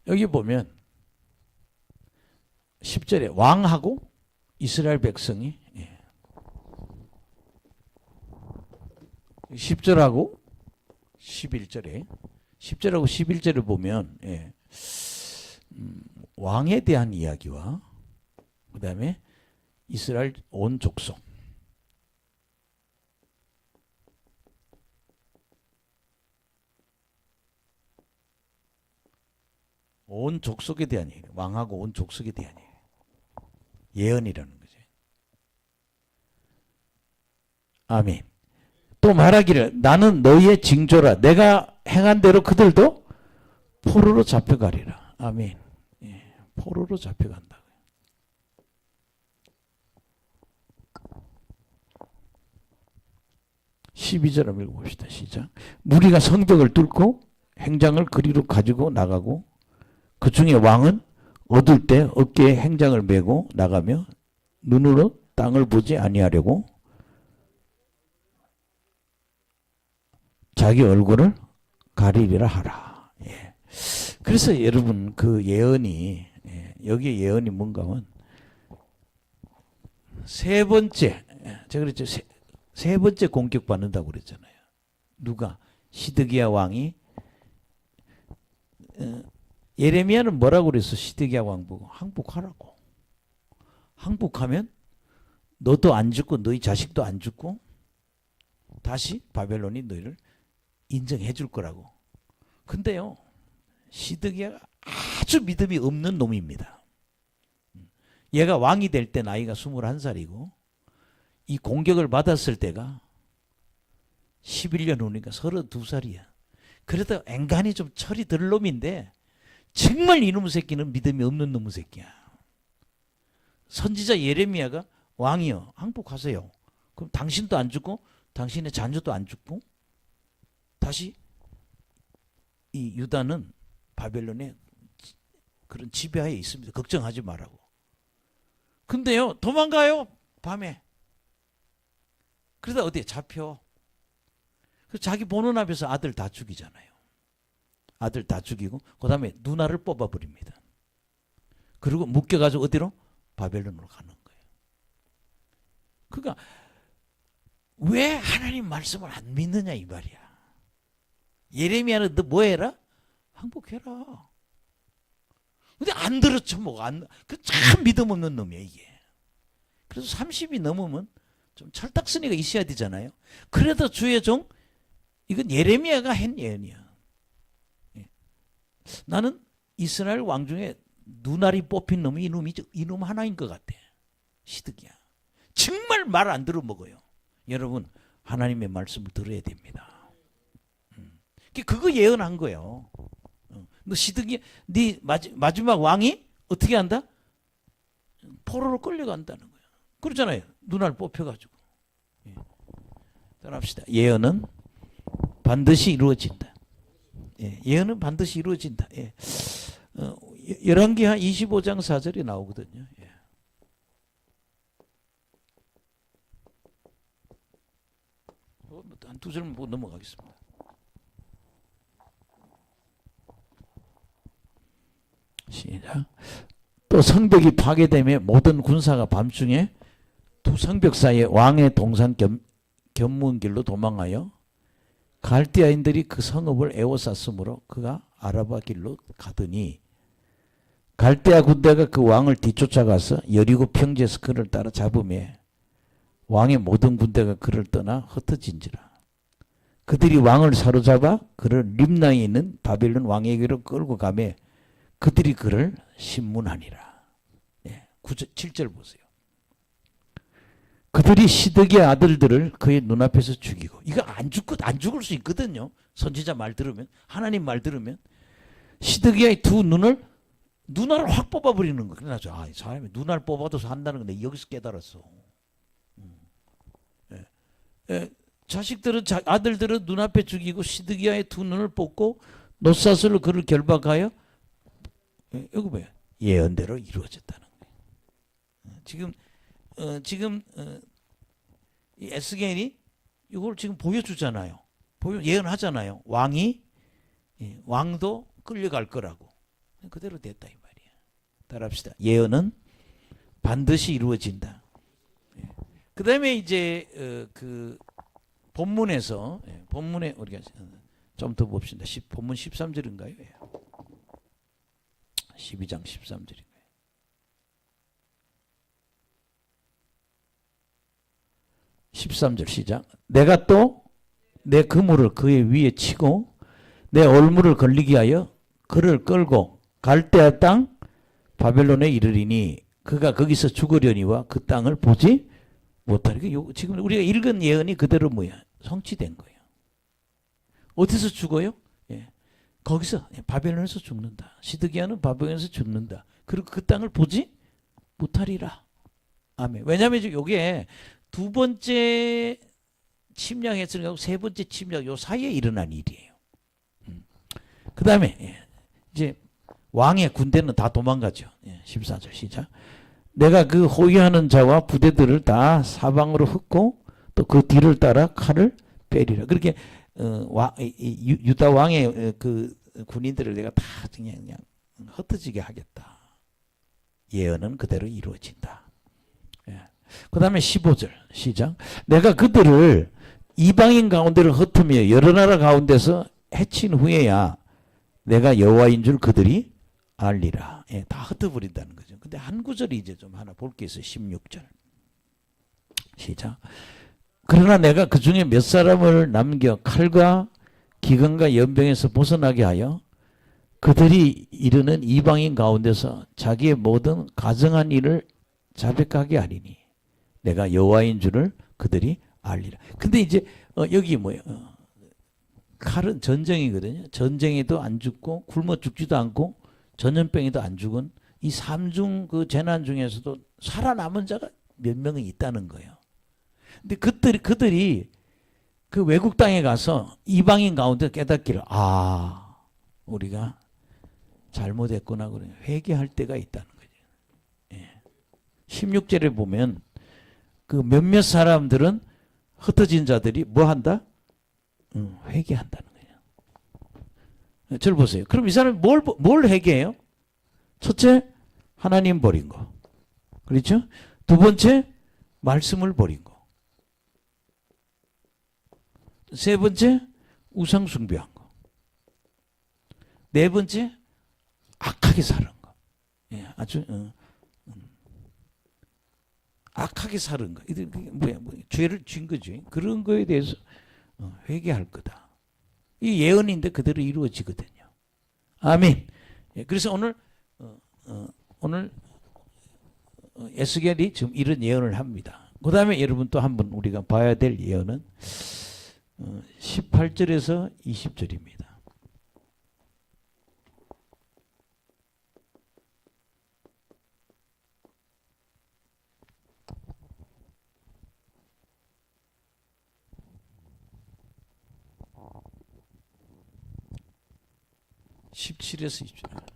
여기 보면 10절에 왕하고 이스라엘 백성이 10절하고 11절에 10절하고 11절을 보면 왕에 대한 이야기와 그 다음에 이스라엘 온 족속, 온 족속에 대한 얘기, 왕하고 온 족속에 대한 얘기, 예언이라는 거죠. 아멘. 또 말하기를 나는 너희의 징조라. 내가 행한 대로 그들도 포로로 잡혀가리라. 아멘. 예, 포로로 잡혀간다. 12절 한번 읽어봅시다. 시작. 무리가 성벽을 뚫고 행장을 그리로 가지고 나가고 그 중에 왕은 얻을 때 어깨에 행장을 메고 나가며 눈으로 땅을 보지 아니하려고 자기 얼굴을 가리리라 하라. 예. 그래서 여러분 그 예언이 여기에 예언이 뭔가 하면 세 번째, 제가 그랬죠. 세 번째 공격받는다고 그랬잖아요. 누가? 시드기야 왕이. 예레미야는 뭐라고 그랬어? 시드기야 왕 보고 항복하라고. 항복하면 너도 안 죽고 너희 자식도 안 죽고 다시 바벨론이 너희를 인정해 줄 거라고. 근데요, 시드기야가 아주 믿음이 없는 놈입니다. 얘가 왕이 될 때 나이가 21살이고 이 공격을 받았을 때가 11년 후니까 32살이야. 그래도 앵간히 좀 철이 들 놈인데 정말 이놈 새끼는 믿음이 없는 놈의 새끼야. 선지자 예레미야가 왕이여 항복하세요. 그럼 당신도 안 죽고 당신의 자녀도 안 죽고 다시 이 유다는 바벨론의 그런 지배하에 있습니다. 걱정하지 말라고. 근데요 도망가요 밤에. 그러다 어디에 잡혀. 그래서 자기 보는 앞에서 아들 다 죽이잖아요. 아들 다 죽이고 그 다음에 누나를 뽑아버립니다. 그리고 묶여가지고 어디로? 바벨론으로 가는 거예요. 그러니까 왜 하나님 말씀을 안 믿느냐 이 말이야. 예레미야는 너 뭐 해라? 항복해라. 근데 안 들었죠 뭐. 그 참 믿음 없는 놈이야 이게. 그래서 30이 넘으면 좀 철딱서니가 있어야 되잖아요. 그래도 주의 종 이건 예레미야가 한 예언이야. 나는 이스라엘 왕 중에 눈알이 뽑힌 놈이 이놈 하나인 것 같아. 시드기야. 정말 말 안 들어 먹어요. 여러분 하나님의 말씀을 들어야 됩니다. 그거 예언한 거예요. 너 시드기야, 네 마지막 왕이 어떻게 한다? 포로로 끌려간다는 거야. 그렇잖아요. 눈알 뽑혀가지고. 따라합시다. 예언은 반드시 이루어진다. 예언은 반드시 이루어진다. 열왕기하 25장 4절이 나오거든요. 한 두 절만 보고 넘어가겠습니다. 시작. 또 성벽이 파괴되며 모든 군사가 밤중에 두 성벽 사이에 왕의 동상 견문 길로 도망하여 갈대아인들이 그 성읍을 에워쌌으므로 그가 아라바 길로 가더니 갈대아 군대가 그 왕을 뒤쫓아가서 여리고 평지에서 그를 따라 잡음에 왕의 모든 군대가 그를 떠나 흩어진지라. 그들이 왕을 사로잡아 그를 림나에 있는 바벨론 왕에게로 끌고 가매 그들이 그를 신문하니라. 7절 보세요. 그들이 시드기야 아들들을 그의 눈앞에서 죽이고, 이거 안 죽을 수 있거든요. 선지자 말 들으면, 하나님 말 들으면 시드기야의 두 눈알을 확 뽑아버리는 거예요. 그래서 이 사람이 눈알 뽑아도 산다는 건데 여기서 깨달았어. 자식들은 아들들은 눈앞에 죽이고 시드기야의 두 눈을 뽑고 노사슬로 그를 결박하여, 여기 뭐야? 예언대로 이루어졌다는 거예요. 지금 이 에스겔이 이걸 지금 보여주잖아요. 예언하잖아요. 왕도 끌려갈 거라고. 그대로 됐다 이 말이야. 따라합시다. 예언은 반드시 이루어진다. 그 다음에 이제 그 본문에서, 본문에 우리가 좀 더 봅시다. 본문 13절인가요? 12장 13절인가요? 13절 시작. 내가 또 내 그물을 그의 위에 치고 내 올무를 걸리게 하여 그를 끌고 갈대아 땅 바벨론에 이르리니 그가 거기서 죽으려니와 그 땅을 보지 못하리. 지금 우리가 읽은 예언이 그대로 뭐야? 성취된 거예요. 어디서 죽어요? 거기서 바벨론에서 죽는다. 시드기야는 바벨론에서 죽는다. 그리고 그 땅을 보지 못하리라. 아멘. 왜냐하면 이게 두 번째 침략했으니까 세 번째 침략 요 사이에 일어난 일이에요. 그 다음에 이제 왕의 군대는 다 도망가죠. 14절 시작. 내가 그 호위하는 자와 부대들을 다 사방으로 흩고 또 그 뒤를 따라 칼을 빼리라. 그렇게 유다 왕의 그 군인들을 내가 다 그냥 흩어지게 하겠다. 예언은 그대로 이루어진다. 그 다음에 15절 시작. 내가 그들을 이방인 가운데를 흩으며 여러 나라 가운데서 해친 후에야 내가 여호와인 줄 그들이 알리라. 다 흩어버린다는 거죠. 근데 한 구절이 이제 좀 하나 볼 게 있어요. 16절 시작. 그러나 내가 그 중에 몇 사람을 남겨 칼과 기근과 연병에서 벗어나게 하여 그들이 이르는 이방인 가운데서 자기의 모든 가정한 일을 자백하게 하리니 내가 여호와인 줄을 그들이 알리라. 근데 이제 여기 뭐예요? 칼은 전쟁이거든요. 전쟁에도 안 죽고 굶어 죽지도 않고 전염병에도 안 죽은 이 삼중 그 재난 중에서도 살아남은 자가 몇 명이 있다는 거예요. 근데 그들이 그 외국 땅에 가서 이방인 가운데 깨닫기를 우리가 잘못했구나 그래 회개할 때가 있다는 거죠. 16절에 보면 그 몇몇 사람들은 흩어진 자들이 뭐 한다? 회개한다는 거예요. 저를 보세요. 그럼 이 사람이 뭘 회개해요? 첫째, 하나님 버린 거. 그렇죠? 두 번째, 말씀을 버린 거. 세 번째, 우상 숭배한 거. 네 번째, 악하게 사는 거. 아주 악하게 사는 거. 이게 뭐야? 죄를 진 거지. 그런 거에 대해서 회개할 거다. 이 예언인데 그대로 이루어지거든요. 아멘. 그래서 오늘 에스겔이 지금 이런 예언을 합니다. 그 다음에 여러분 또 한번 우리가 봐야 될 예언은 18절에서 20절입니다. (17에서 20절)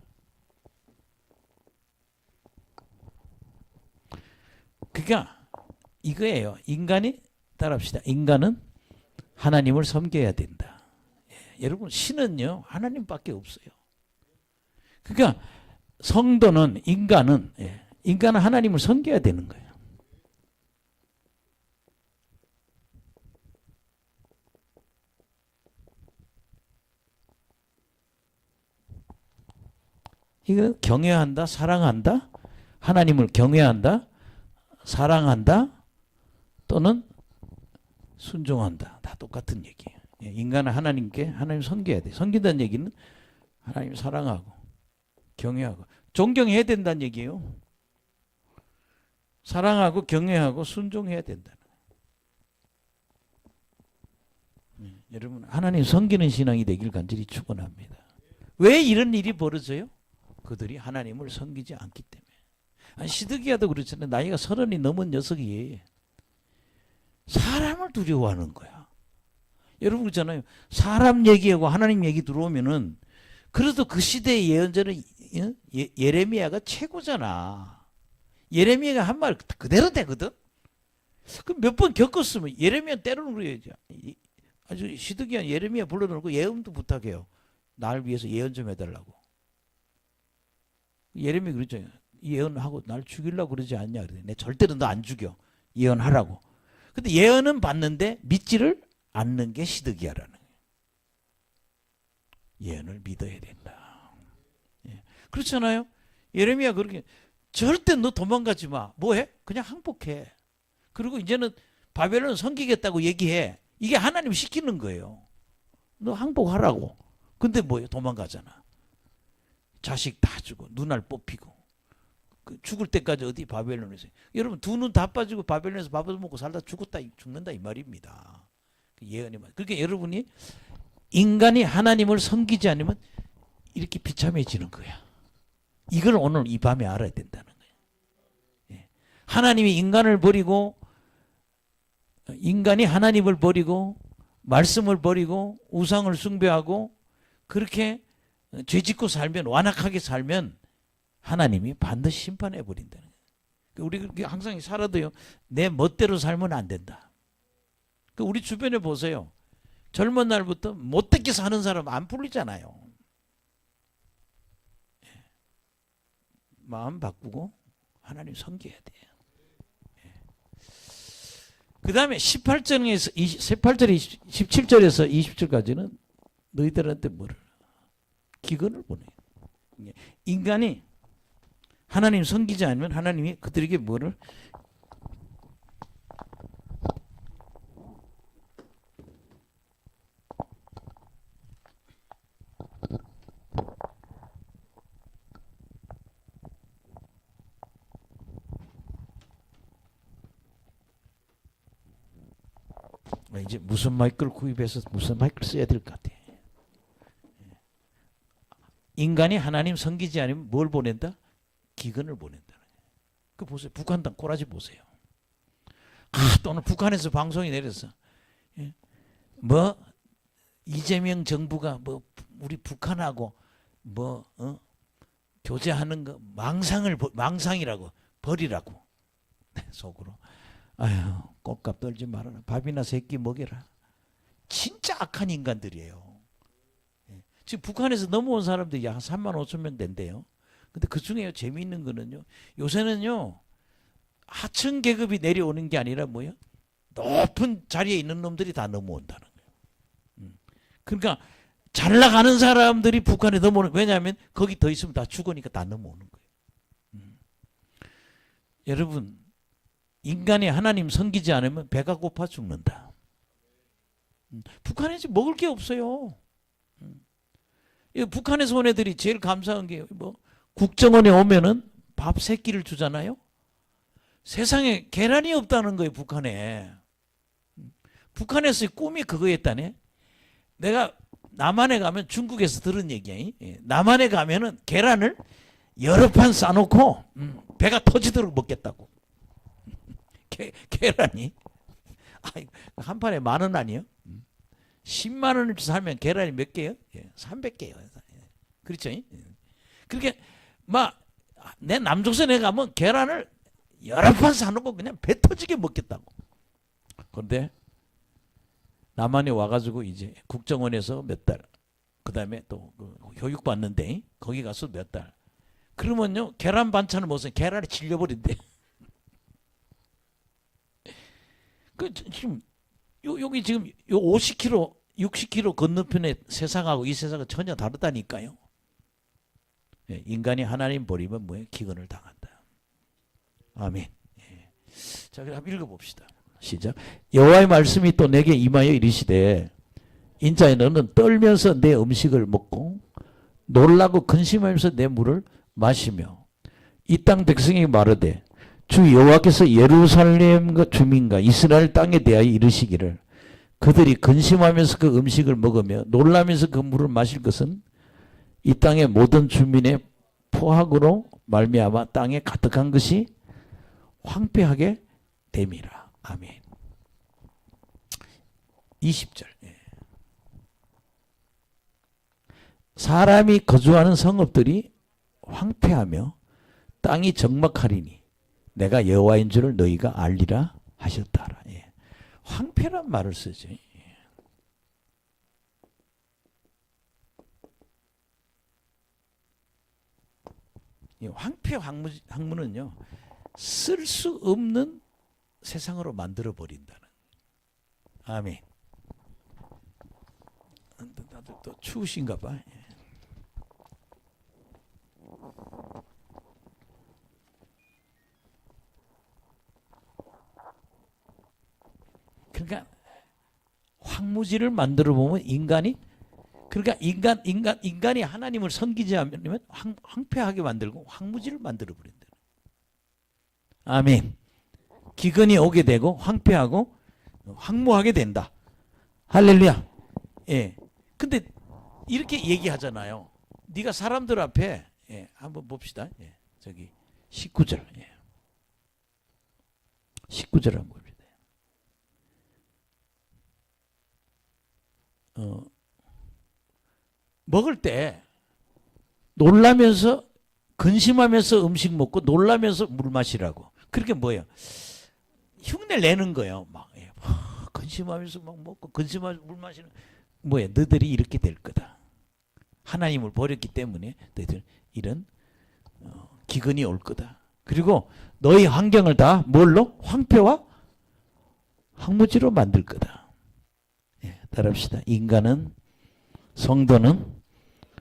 그러니까 이거예요. 인간이 따라합시다. 인간은 하나님을 섬겨야 된다. 여러분 신은요 하나님밖에 없어요. 그러니까 성도는 인간은 하나님을 섬겨야 되는 거예요. 이거 경외한다, 사랑한다, 하나님을 경외한다, 사랑한다, 또는 순종한다. 다 똑같은 얘기예요. 인간은 하나님께 하나님 섬겨야 돼. 섬긴다는 얘기는 하나님 사랑하고 경외하고 존경해야 된다는 얘기예요. 사랑하고 경외하고 순종해야 된다는 거예요. 여러분 하나님 섬기는 신앙이 되길 간절히 축원합니다. 왜 이런 일이 벌어져요? 그들이 하나님을 섬기지 않기 때문에. 시드기야도 그렇잖아요. 나이가 30이 넘은 녀석이 사람을 두려워하는 거야. 여러분 그렇잖아요. 사람 얘기하고 하나님 얘기 들어오면은 그래도 그 시대의 예언자는 예레미야가 최고잖아. 예레미야가 한 말 그대로 되거든. 그럼 몇 번 겪었으면 예레미야 때로는 그래야지. 아주 시드기야 예레미야 불러놓고 예언도 부탁해요. 날 위해서 예언 좀 해달라고. 예레미야 그러죠. 예언하고 날 죽이려고 그러지 않냐. 그래. 내 절대로 너 안 죽여. 예언하라고. 근데 예언은 받는데 믿지를 않는 게 시드기야라는 거예요. 예언을 믿어야 된다. 예. 그렇잖아요. 예레미야 그렇게 절대 너 도망가지 마. 뭐해? 그냥 항복해. 그리고 이제는 바벨론 섬기겠다고 얘기해. 이게 하나님 시키는 거예요. 너 항복하라고. 근데 뭐예요? 도망가잖아. 자식 다 주고 눈알 뽑히고 죽을 때까지 어디 바벨론에서. 여러분 두 눈 다 빠지고 바벨론에서 밥을 먹고 살다 죽는다 이 말입니다. 예언이 말. 그러니까 여러분이 인간이 하나님을 섬기지 않으면 이렇게 비참해지는 거야. 이걸 오늘 이 밤에 알아야 된다는 거예요. 예. 하나님이 인간을 버리고 인간이 하나님을 버리고 말씀을 버리고 우상을 숭배하고 그렇게 죄짓고 살면 완악하게 살면 하나님이 반드시 심판해 버린다는 거예요. 우리 항상 살아도요. 내 멋대로 살면 안 된다. 우리 주변에 보세요. 젊은 날부터 못되게 사는 사람 안 풀리잖아요. 마음 바꾸고 하나님 섬겨야 돼요. 그 다음에 18절에서 17절에서 20절까지는 너희들한테 뭐를? 기근을 보내요. 인간이 하나님 섬기지 않으면 하나님이 그들에게 뭐를? 이제 무슨 마이크를 구입해서 무슨 마이크를 써야 될 것 같아. 인간이 하나님 섬기지 않으면 뭘 보낸다? 기근을 보낸다. 그 보세요. 북한 땅 꼬라지 보세요. 또는 북한에서 방송이 내려서 뭐 이재명 정부가 뭐 우리 북한하고 뭐 교제하는 거 망상이라고 버리라고 속으로. 아유 꽃값 떨지 말아라. 밥이나 새끼 먹여라. 진짜 악한 인간들이에요. 지금 북한에서 넘어온 사람들이 한 3만 5천 명 된대요. 근데 그 중에 재미있는 거는요. 요새는요. 하층 계급이 내려오는 게 아니라 뭐야? 높은 자리에 있는 놈들이 다 넘어온다는 거예요. 그러니까 잘 나가는 사람들이 북한에 넘어오는. 왜냐하면 거기 더 있으면 다 죽으니까 다 넘어오는 거예요. 여러분 인간이 하나님 섬기지 않으면 배가 고파 죽는다. 북한에 지금 먹을 게 없어요. 북한에서 온 애들이 제일 감사한 게 뭐 국정원에 오면은 밥 3끼를 주잖아요. 세상에 계란이 없다는 거예요. 북한에. 북한에서의 꿈이 그거였다네. 내가 남한에 가면 중국에서 들은 얘기야. 남한에 가면은 계란을 여러 판 싸놓고 배가 터지도록 먹겠다고. 계란이 한 판에 10,000원 아니에요? 10만 원을 살면 계란이 몇 개요? 300개요. 그렇죠? 그렇게 막 내 남조선에 가면 계란을 여러 판 사놓고 그냥 배 터지게 먹겠다고. 그런데 남한에 와가지고 이제 국정원에서 몇 달, 그 다음에 또 교육 받는데 거기 가서 몇 달. 그러면요 계란 반찬을 먹으면 계란이 질려버린대. 그 지금 여기 지금 요 50km, 60km 건너편에 세상하고 이 세상은 전혀 다르다니까요. 예, 인간이 하나님 버리면 뭐예요? 기근을 당한다. 아멘. 예. 자, 그럼 한번 읽어봅시다. 시작. 여호와의 말씀이 또 내게 임하여 이르시되 인자야 너는 떨면서 내 음식을 먹고 놀라고 근심하면서 내 물을 마시며 이 땅 백성에게 말하되 주 여호와께서 예루살렘 주민과 이스라엘 땅에 대하여 이르시기를 그들이 근심하면서 그 음식을 먹으며 놀라면서 그 물을 마실 것은 이 땅의 모든 주민의 포악으로 말미암아 땅에 가득한 것이 황폐하게 됨이라. 아멘. 20절. 사람이 거주하는 성읍들이 황폐하며 땅이 적막하리니 내가 여호와인 줄을 너희가 알리라 하셨다라. 예. 황폐란 말을 쓰죠. 황폐 학문은요 쓸 수 없는 세상으로 만들어 버린다는. 아멘. 다들 또 추우신가 봐. 그러니까 황무지를 만들어 보면 인간이 그러니까 인간이 하나님을 섬기지 않으면 황폐하게 만들고 황무지를 만들어 버린다. 아멘. 기근이 오게 되고 황폐하고 황무하게 된다. 할렐루야. 예. 근데 이렇게 얘기하잖아요. 네가 사람들 앞에 예, 한번 봅시다. 예. 저기 19절. 예. 19절 한번 봅시다. 먹을 때 놀라면서 근심하면서 음식 먹고 놀라면서 물 마시라고. 그렇게 뭐예요? 흉내 내는 거예요. 막 예. 근심하면서 막 먹고 근심하면서 물 마시는 뭐야? 너희들이 이렇게 될 거다. 하나님을 버렸기 때문에 너희들 이런 기근이 올 거다. 그리고 너희 환경을 다 뭘로? 황폐와 황무지로 만들 거다. 예, 따라합시다. 인간은 성도는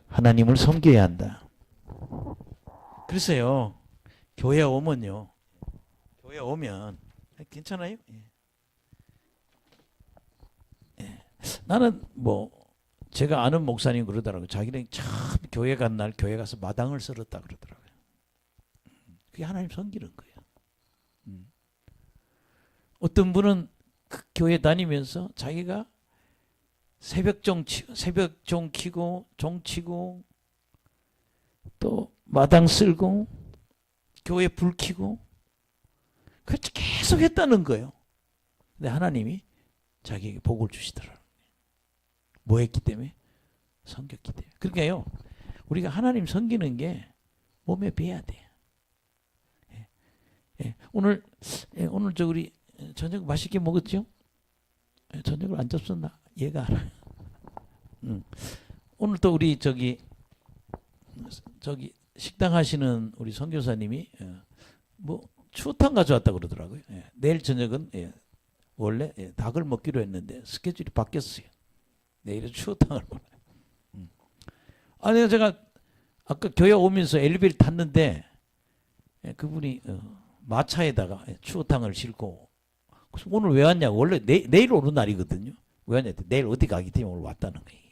하나님을 섬겨야 한다. 그래서요. 교회 오면요. 교회 오면 괜찮아요? 예. 예. 나는 뭐 제가 아는 목사님 그러더라고요. 자기는 참 교회 간 날 교회 가서 마당을 썰었다 그러더라고요. 그게 하나님 섬기는 거예요. 어떤 분은 그 교회 다니면서 자기가 새벽 종 키고 종 치고 또 마당 쓸고 교회 불 켜고 그렇게 계속 했다는 거예요. 근데 하나님이 자기에게 복을 주시더라고요. 뭐 했기 때문에? 섬겼기 때문에. 그러니까요. 우리가 하나님 섬기는 게 몸에 배야 돼. 예. 예. 오늘 저 우리 저녁 맛있게 먹었죠? 예. 저녁을 안 잡섰나? 얘가 알아. 오늘 또 우리 저기 식당 하시는 우리 선교사님이 뭐 추어탕 가져왔다 그러더라고요. 예. 내일 저녁은 예. 원래 예. 닭을 먹기로 했는데 스케줄이 바뀌었어요. 내일은 추어탕을 먹어요. 아니 제가 아까 교회 오면서 엘리베이터 탔는데 예. 그분이 마차에다가 추어탕을 싣고 오늘 왜 왔냐고. 원래 내일 오는 날이거든요. 왜 왔냐? 내일 어디 가기 때문에 오늘 왔다는 거예요.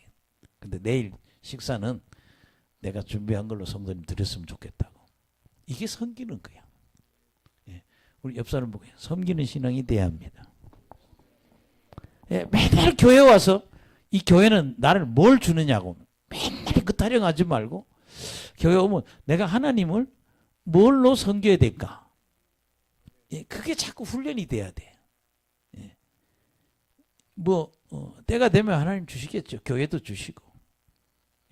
근데 내일 식사는 내가 준비한 걸로 성도님 드렸으면 좋겠다고. 이게 섬기는 거야. 예. 우리 옆 사람 보고 섬기는 신앙이 돼야 합니다. 예. 맨날 교회 와서 이 교회는 나를 뭘 주느냐고 맨날 그 타령하지 말고 교회 오면 내가 하나님을 뭘로 섬겨야 될까? 예. 그게 자꾸 훈련이 돼야 돼. 예. 뭐 때가 되면 하나님 주시겠죠. 교회도 주시고.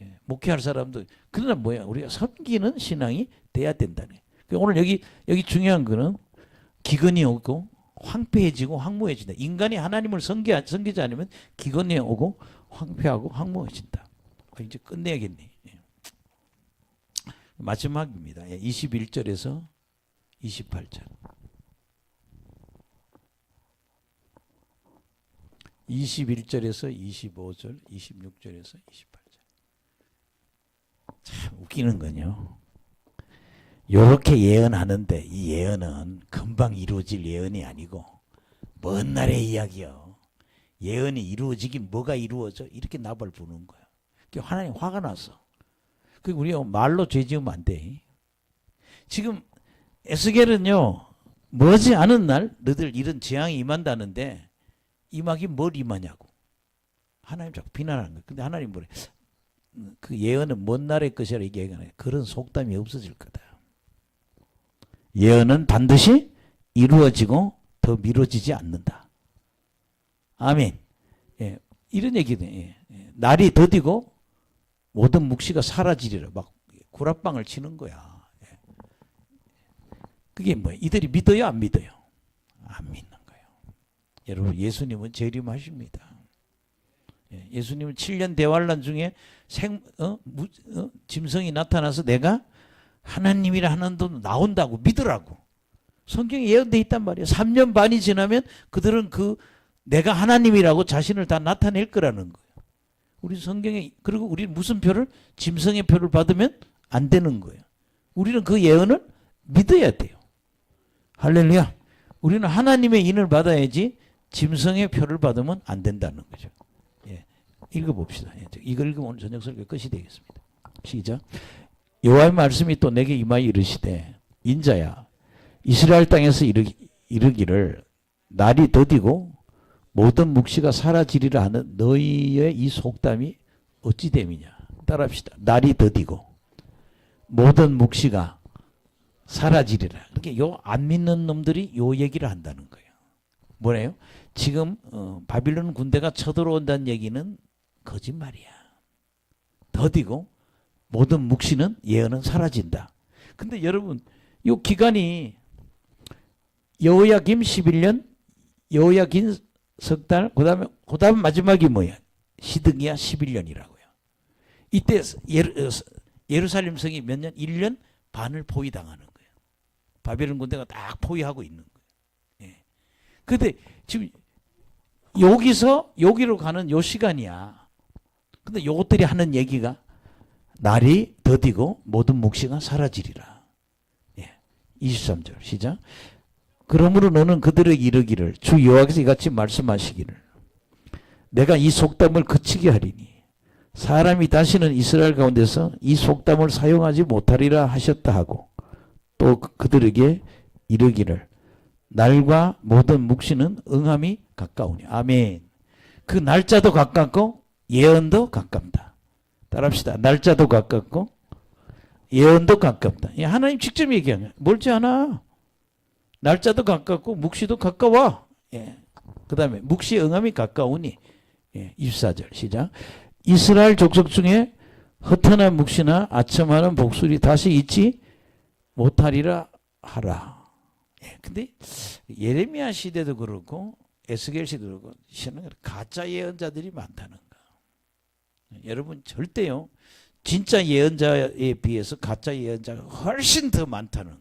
예, 목회할 사람도. 그러나 뭐야? 우리가 섬기는 신앙이 돼야 된다네. 오늘 여기 중요한 거는 기근이 오고 황폐해지고 황무해진다. 인간이 하나님을 섬기지 않으면 기근이 오고 황폐하고 황무해진다. 이제 끝내야겠네. 예. 마지막입니다. 예, 21절에서 28절. 21절에서 25절, 26절에서 28절. 참 웃기는 건요. 요렇게 예언하는데 이 예언은 금방 이루어질 예언이 아니고 먼 날의 이야기요. 예언이 이루어지긴 뭐가 이루어져? 이렇게 나발 부는 거야. 하나님 화가 났어. 우리가 말로 죄 지으면 안 돼. 지금 에스겔은요. 머지 않은 날 너희들 이런 재앙이 임한다는데 임하긴 뭘 임하냐고. 하나님 자꾸 비난하는 거야. 근데 하나님 뭐래? 그 예언은 먼 날의 것이라 얘기하잖아요. 그런 속담이 없어질 거다. 예언은 반드시 이루어지고 더 미뤄지지 않는다. 아멘. 예, 이런 얘기네. 예. 날이 더디고 모든 묵시가 사라지리라. 막 구라빵을 치는 거야. 예. 그게 뭐야? 이들이 믿어요, 안 믿어요? 안 믿는 거예요. 여러분, 예수님은 재림하십니다. 예, 예수님은 7년 대환란 중에 짐승이 나타나서 내가 하나님이라 하는 돈 나온다고 믿으라고. 성경에 예언되어 있단 말이에요. 3년 반이 지나면 그들은 내가 하나님이라고 자신을 다 나타낼 거라는 거예요. 우리 성경에, 그리고 우리는 무슨 표를? 짐승의 표를 받으면 안 되는 거예요. 우리는 그 예언을 믿어야 돼요. 할렐루야. 우리는 하나님의 인을 받아야지 짐승의 표를 받으면 안 된다는 거죠. 예. 읽어봅시다. 예. 이걸 읽으면 오늘 저녁 설교 끝이 되겠습니다. 시작. 여호와의 말씀이 또 내게 임하여 이르시되 인자야 이스라엘 땅에서 이르기를 날이 더디고 모든 묵시가 사라지리라 하는 너희의 이 속담이 어찌 됨이냐. 따라합시다. 날이 더디고 모든 묵시가 사라지리라. 그렇게 안 믿는 놈들이 요 얘기를 한다는 거예요. 뭐래요? 지금 바빌론 군대가 쳐들어온다는 얘기는 거짓말이야. 더디고 모든 묵시는 예언은 사라진다. 근데 여러분 요 기간이 여호야김 11년, 여호야긴 석 달, 그다음 마지막이 뭐야? 시드기야 11년이라고요. 이때 예루살렘 성이 몇 년? 1년 반을 포위당하는 거예요. 바벨론 군대가 딱 포위하고 있는 거예요. 예. 근데 지금 여기로 가는 요 시간이야. 근데 요것들이 하는 얘기가 날이 더디고 모든 묵시가 사라지리라. 예. 23절 시작. 그러므로 너는 그들에게 이르기를 주 여호와께서 이같이 말씀하시기를 내가 이 속담을 그치게 하리니 사람이 다시는 이스라엘 가운데서 이 속담을 사용하지 못하리라 하셨다 하고 또 그들에게 이르기를 날과 모든 묵시는 응함이 가까우니. 아멘. 그 날짜도 가깝고 예언도 가깝다. 따라합시다. 날짜도 가깝고 예언도 가깝다. 하나님 직접 얘기하는 멀지 않아. 날짜도 가깝고 묵시도 가까워. 예. 그 다음에 묵시의 응함이 가까우니. 예. 24절 시작. 이스라엘 족속 중에 허탄한 묵시나 아첨하는 복술이 다시 있지 못하리라 하라. 예. 근데 예레미야 시대도 그렇고 에스겔 시대도 그렇고 가짜 예언자들이 많다는 거. 여러분 절대요. 진짜 예언자에 비해서 가짜 예언자가 훨씬 더 많다는 거.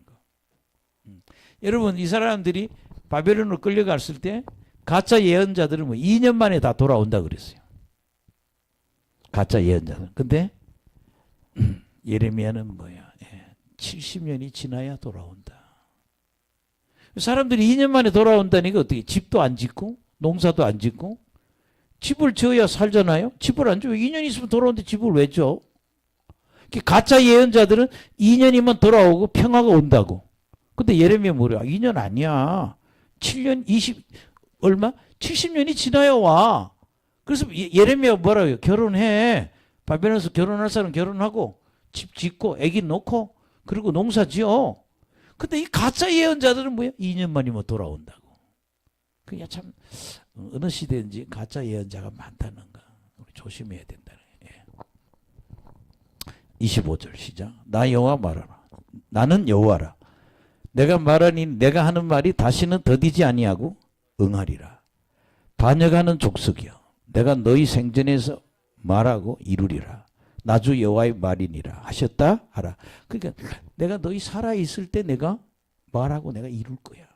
여러분 이 사람들이 바벨론으로 끌려갔을 때 가짜 예언자들은 2년 만에 다 돌아온다 그랬어요. 가짜 예언자들. 근데 예레미야는 뭐야? 70년이 지나야 돌아온다. 사람들이 2년 만에 돌아온다니까 어떻게 집도 안 짓고 농사도 안 짓고 집을 지어야 살잖아요. 집을 안 지어 2년 있으면 돌아오는데 집을 왜 줘? 가짜 예언자들은 2년이면 돌아오고 평화가 온다고. 근데 예레미야 뭐래? 2년 아니야. 7년 20 얼마? 70년이 지나야 와. 그래서 예레미야 뭐라고요? 결혼해. 바벨론에서 결혼할 사람 결혼하고 집 짓고 애기 놓고 그리고 농사 지어. 근데 이 가짜 예언자들은 뭐야? 2년 만이면 돌아온다고. 그게 참 어느 시대인지 가짜 예언자가 많다는 거. 우리 조심해야 된다는. 예. 25절 시작. 나 여호와 말하라. 나는 여호와라. 내가 말하니 내가 하는 말이 다시는 더디지 아니하고 응하리라. 반역하는 족속이여 내가 너희 생전에서 말하고 이루리라. 나주 여호와의 말이니라 하셨다 하라. 그러니까 내가 너희 살아있을 때 내가 말하고 내가 이룰 거야.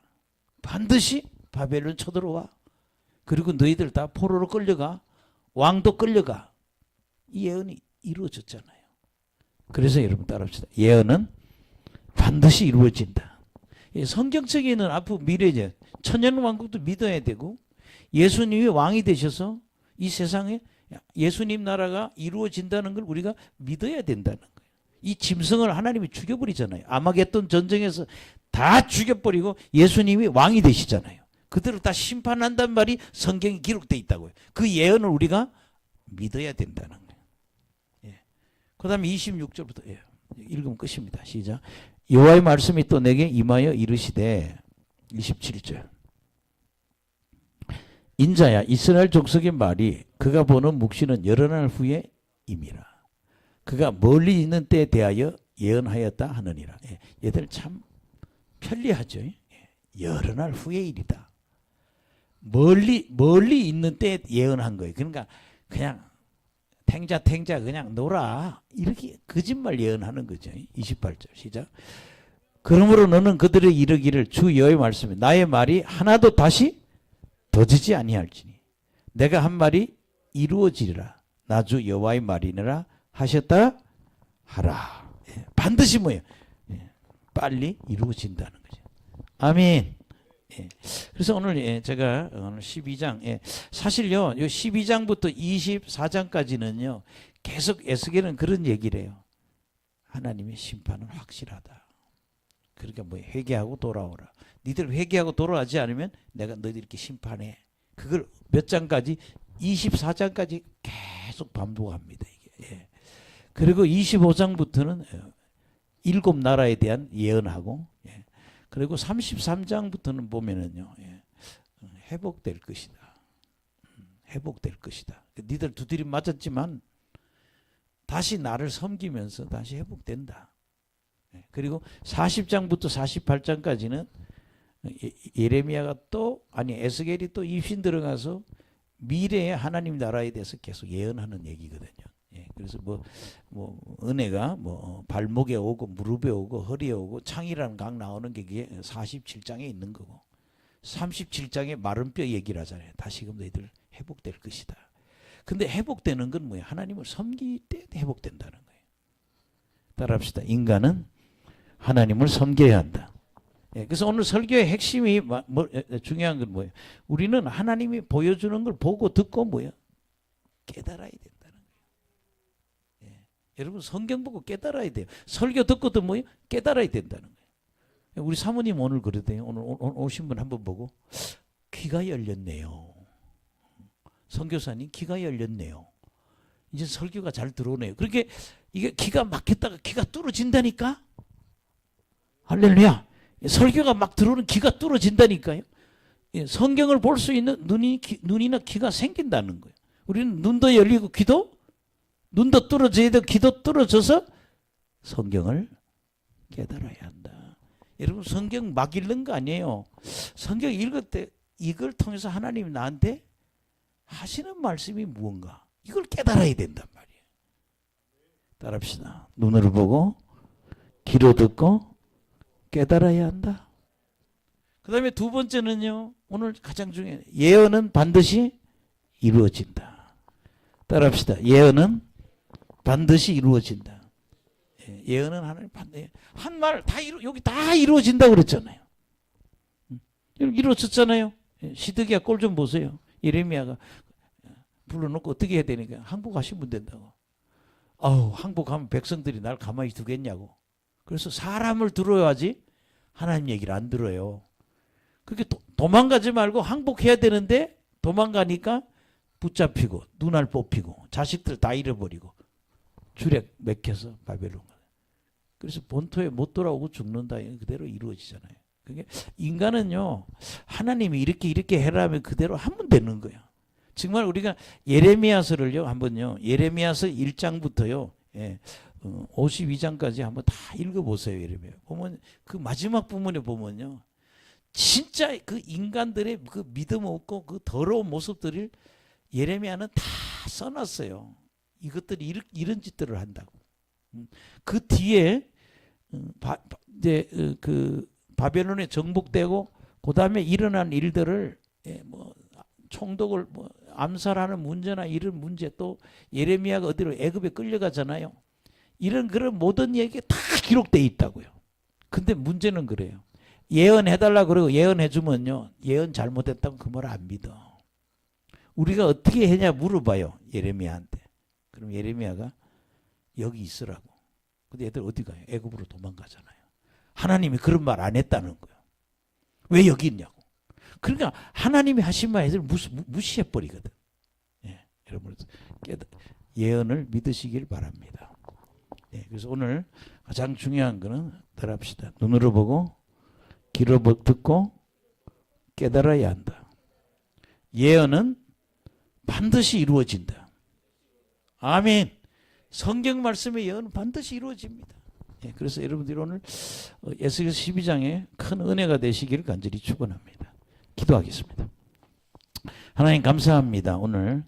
반드시 바벨론 쳐들어와. 그리고 너희들 다 포로로 끌려가. 왕도 끌려가. 이 예언이 이루어졌잖아요. 그래서 여러분 따라합시다. 예언은 반드시 이루어진다. 성경책에는 앞으로 미래죠. 천년왕국도 믿어야 되고 예수님이 왕이 되셔서 이 세상에 예수님 나라가 이루어진다는 걸 우리가 믿어야 된다는 거예요. 이 짐승을 하나님이 죽여버리잖아요. 아마겟돈 전쟁에서 다 죽여버리고 예수님이 왕이 되시잖아요. 그들을 다 심판한단 말이 성경에 기록되어 있다고요. 그 예언을 우리가 믿어야 된다는 거예요. 예. 그 다음에 26절부터 읽으면 끝입니다. 시작. 여호와의 말씀이 또 내게 임하여 이르시되 27절 인자야 이스라엘 족속의 말이 그가 보는 묵시는 여러 날 후에 임이라. 그가 멀리 있는 때에 대하여 예언하였다 하느니라. 얘들 참 편리하죠. 여러 날 후의 일이다. 멀리 있는 때에 예언한 거예요. 그러니까 그냥 탱자 그냥 놀아 이렇게 거짓말 예언하는 거죠. 28절 시작. 그러므로 너는 그들의 이르기를 주 여호와의 말씀이 나의 말이 하나도 다시 더지지 아니할지니 내가 한 말이 이루어지리라. 나 주 여호와의 말이니라 하셨다 하라. 반드시 뭐예요? 빨리 이루어진다는 거죠. 아멘. 그래서 오늘 제가 오늘 12장 사실요 요 12장부터 24장까지는요 계속 에스겔은 그런 얘기를 해요. 하나님의 심판은 확실하다. 그러니까 뭐 회개하고 돌아오라. 니들 회개하고 돌아오지 않으면 내가 너희들 이렇게 심판해. 그걸 몇 장까지 24장까지 계속 반복합니다. 이게. 그리고 25장부터는 7나라에 대한 예언하고 그리고 33장부터는 보면은요 회복될 것이다. 회복될 것이다. 니들 두드림 맞았지만 다시 나를 섬기면서 다시 회복된다. 그리고 40장부터 48장까지는 예레미야가 에스겔이 또 입신 들어가서 미래의 하나님 나라에 대해서 계속 예언하는 얘기거든요. 그래서 뭐 은혜가 뭐 발목에 오고 무릎에 오고 허리에 오고 창이라는 각 나오는 게 그게 47장에 있는 거고 37장에 마른 뼈 얘기를 하잖아요. 다시금 너희들 회복될 것이다. 근데 회복되는 건 뭐예요? 하나님을 섬길 때 회복된다는 거예요. 따라합시다. 인간은 하나님을 섬겨야 한다. 그래서 오늘 설교의 핵심이 중요한 건 뭐예요? 우리는 하나님이 보여주는 걸 보고 듣고 뭐예요? 깨달아야 된다는 거예요. 여러분 성경 보고 깨달아야 돼요. 설교 듣고도 뭐예요? 깨달아야 된다는 거예요. 우리 사모님 오늘 그러대요. 오늘 오신 분 한번 보고 귀가 열렸네요. 선교사님 귀가 열렸네요. 이제 설교가 잘 들어오네요. 그렇게 이게 기가 막혔다가 귀가 뚫어진다니까. 할렐루야. 설교가 막 들어오는 귀가 뚫어진다니까요. 성경을 볼 수 있는 눈이나 귀가 생긴다는 거예요. 우리는 눈도 열리고 눈도 뚫어져야 되고 귀도 뚫어져서 성경을 깨달아야 한다. 여러분 성경 막 읽는 거 아니에요. 성경 읽을 때 이걸 통해서 하나님이 나한테 하시는 말씀이 무언가 이걸 깨달아야 된단 말이에요. 따라합시다. 눈으로 보고 귀로 듣고 깨달아야 한다. 그 다음에 두 번째는요. 오늘 가장 중요한 예언은 반드시 이루어진다. 따라합시다. 예언은 반드시 이루어진다. 예언은 하나님 반드시 한 말 다 여기 다 이루어진다고 그랬잖아요. 이루어졌잖아요. 시드기야 꼴 좀 보세요. 예레미야가 불러놓고 어떻게 해야 되니까 항복하시면 된다고. 항복하면 백성들이 날 가만히 두겠냐고. 그래서 사람을 들어야지 하나님 얘기를 안 들어요. 그렇게 도망가지 말고 항복해야 되는데 도망가니까 붙잡히고 눈알 뽑히고 자식들 다 잃어버리고 주렉 맥혀서 바벨론. 그래서 본토에 못 돌아오고 죽는다. 그대로 이루어지잖아요. 그게 인간은요 하나님이 이렇게 해라면 그대로 하면 되는 거예요. 정말 우리가 예레미야서를요 한번요 예레미야서 1장부터요 52장까지 한번 다 읽어보세요. 예레미야 보면 그 마지막 부분에 보면요 진짜 그 인간들의 그 믿음 없고 그 더러운 모습들을 예레미야는 다 써놨어요. 이것들이 이런 짓들을 한다고. 그 뒤에 이제 그 바벨론에 정복되고 그 다음에 일어난 일들을 뭐 총독을 암살하는 문제나 이런 문제 또 예레미야가 어디로 애굽에 끌려가잖아요. 이런 그런 모든 얘기가 다 기록되어 있다고요. 근데 문제는 그래요. 예언해달라 그러고 예언해주면요. 예언 잘못했다면 그 말 안 믿어. 우리가 어떻게 했냐 물어봐요. 예레미야한테. 그럼 예레미야가 여기 있으라고. 근데 애들 어디 가요? 애굽으로 도망가잖아요. 하나님이 그런 말 안 했다는 거예요. 왜 여기 있냐고. 그러니까 하나님이 하신 말 애들 무시해버리거든. 예, 여러분 예언을 믿으시길 바랍니다. 예, 그래서 오늘 가장 중요한 거는 따라합시다. 눈으로 보고 귀로 듣고 깨달아야 한다. 예언은 반드시 이루어진다. 아멘. 성경 말씀의 예언은 반드시 이루어집니다. 예, 그래서 여러분들이 오늘 에스겔 12장에 큰 은혜가 되시기를 간절히 축원합니다. 기도하겠습니다. 하나님 감사합니다. 오늘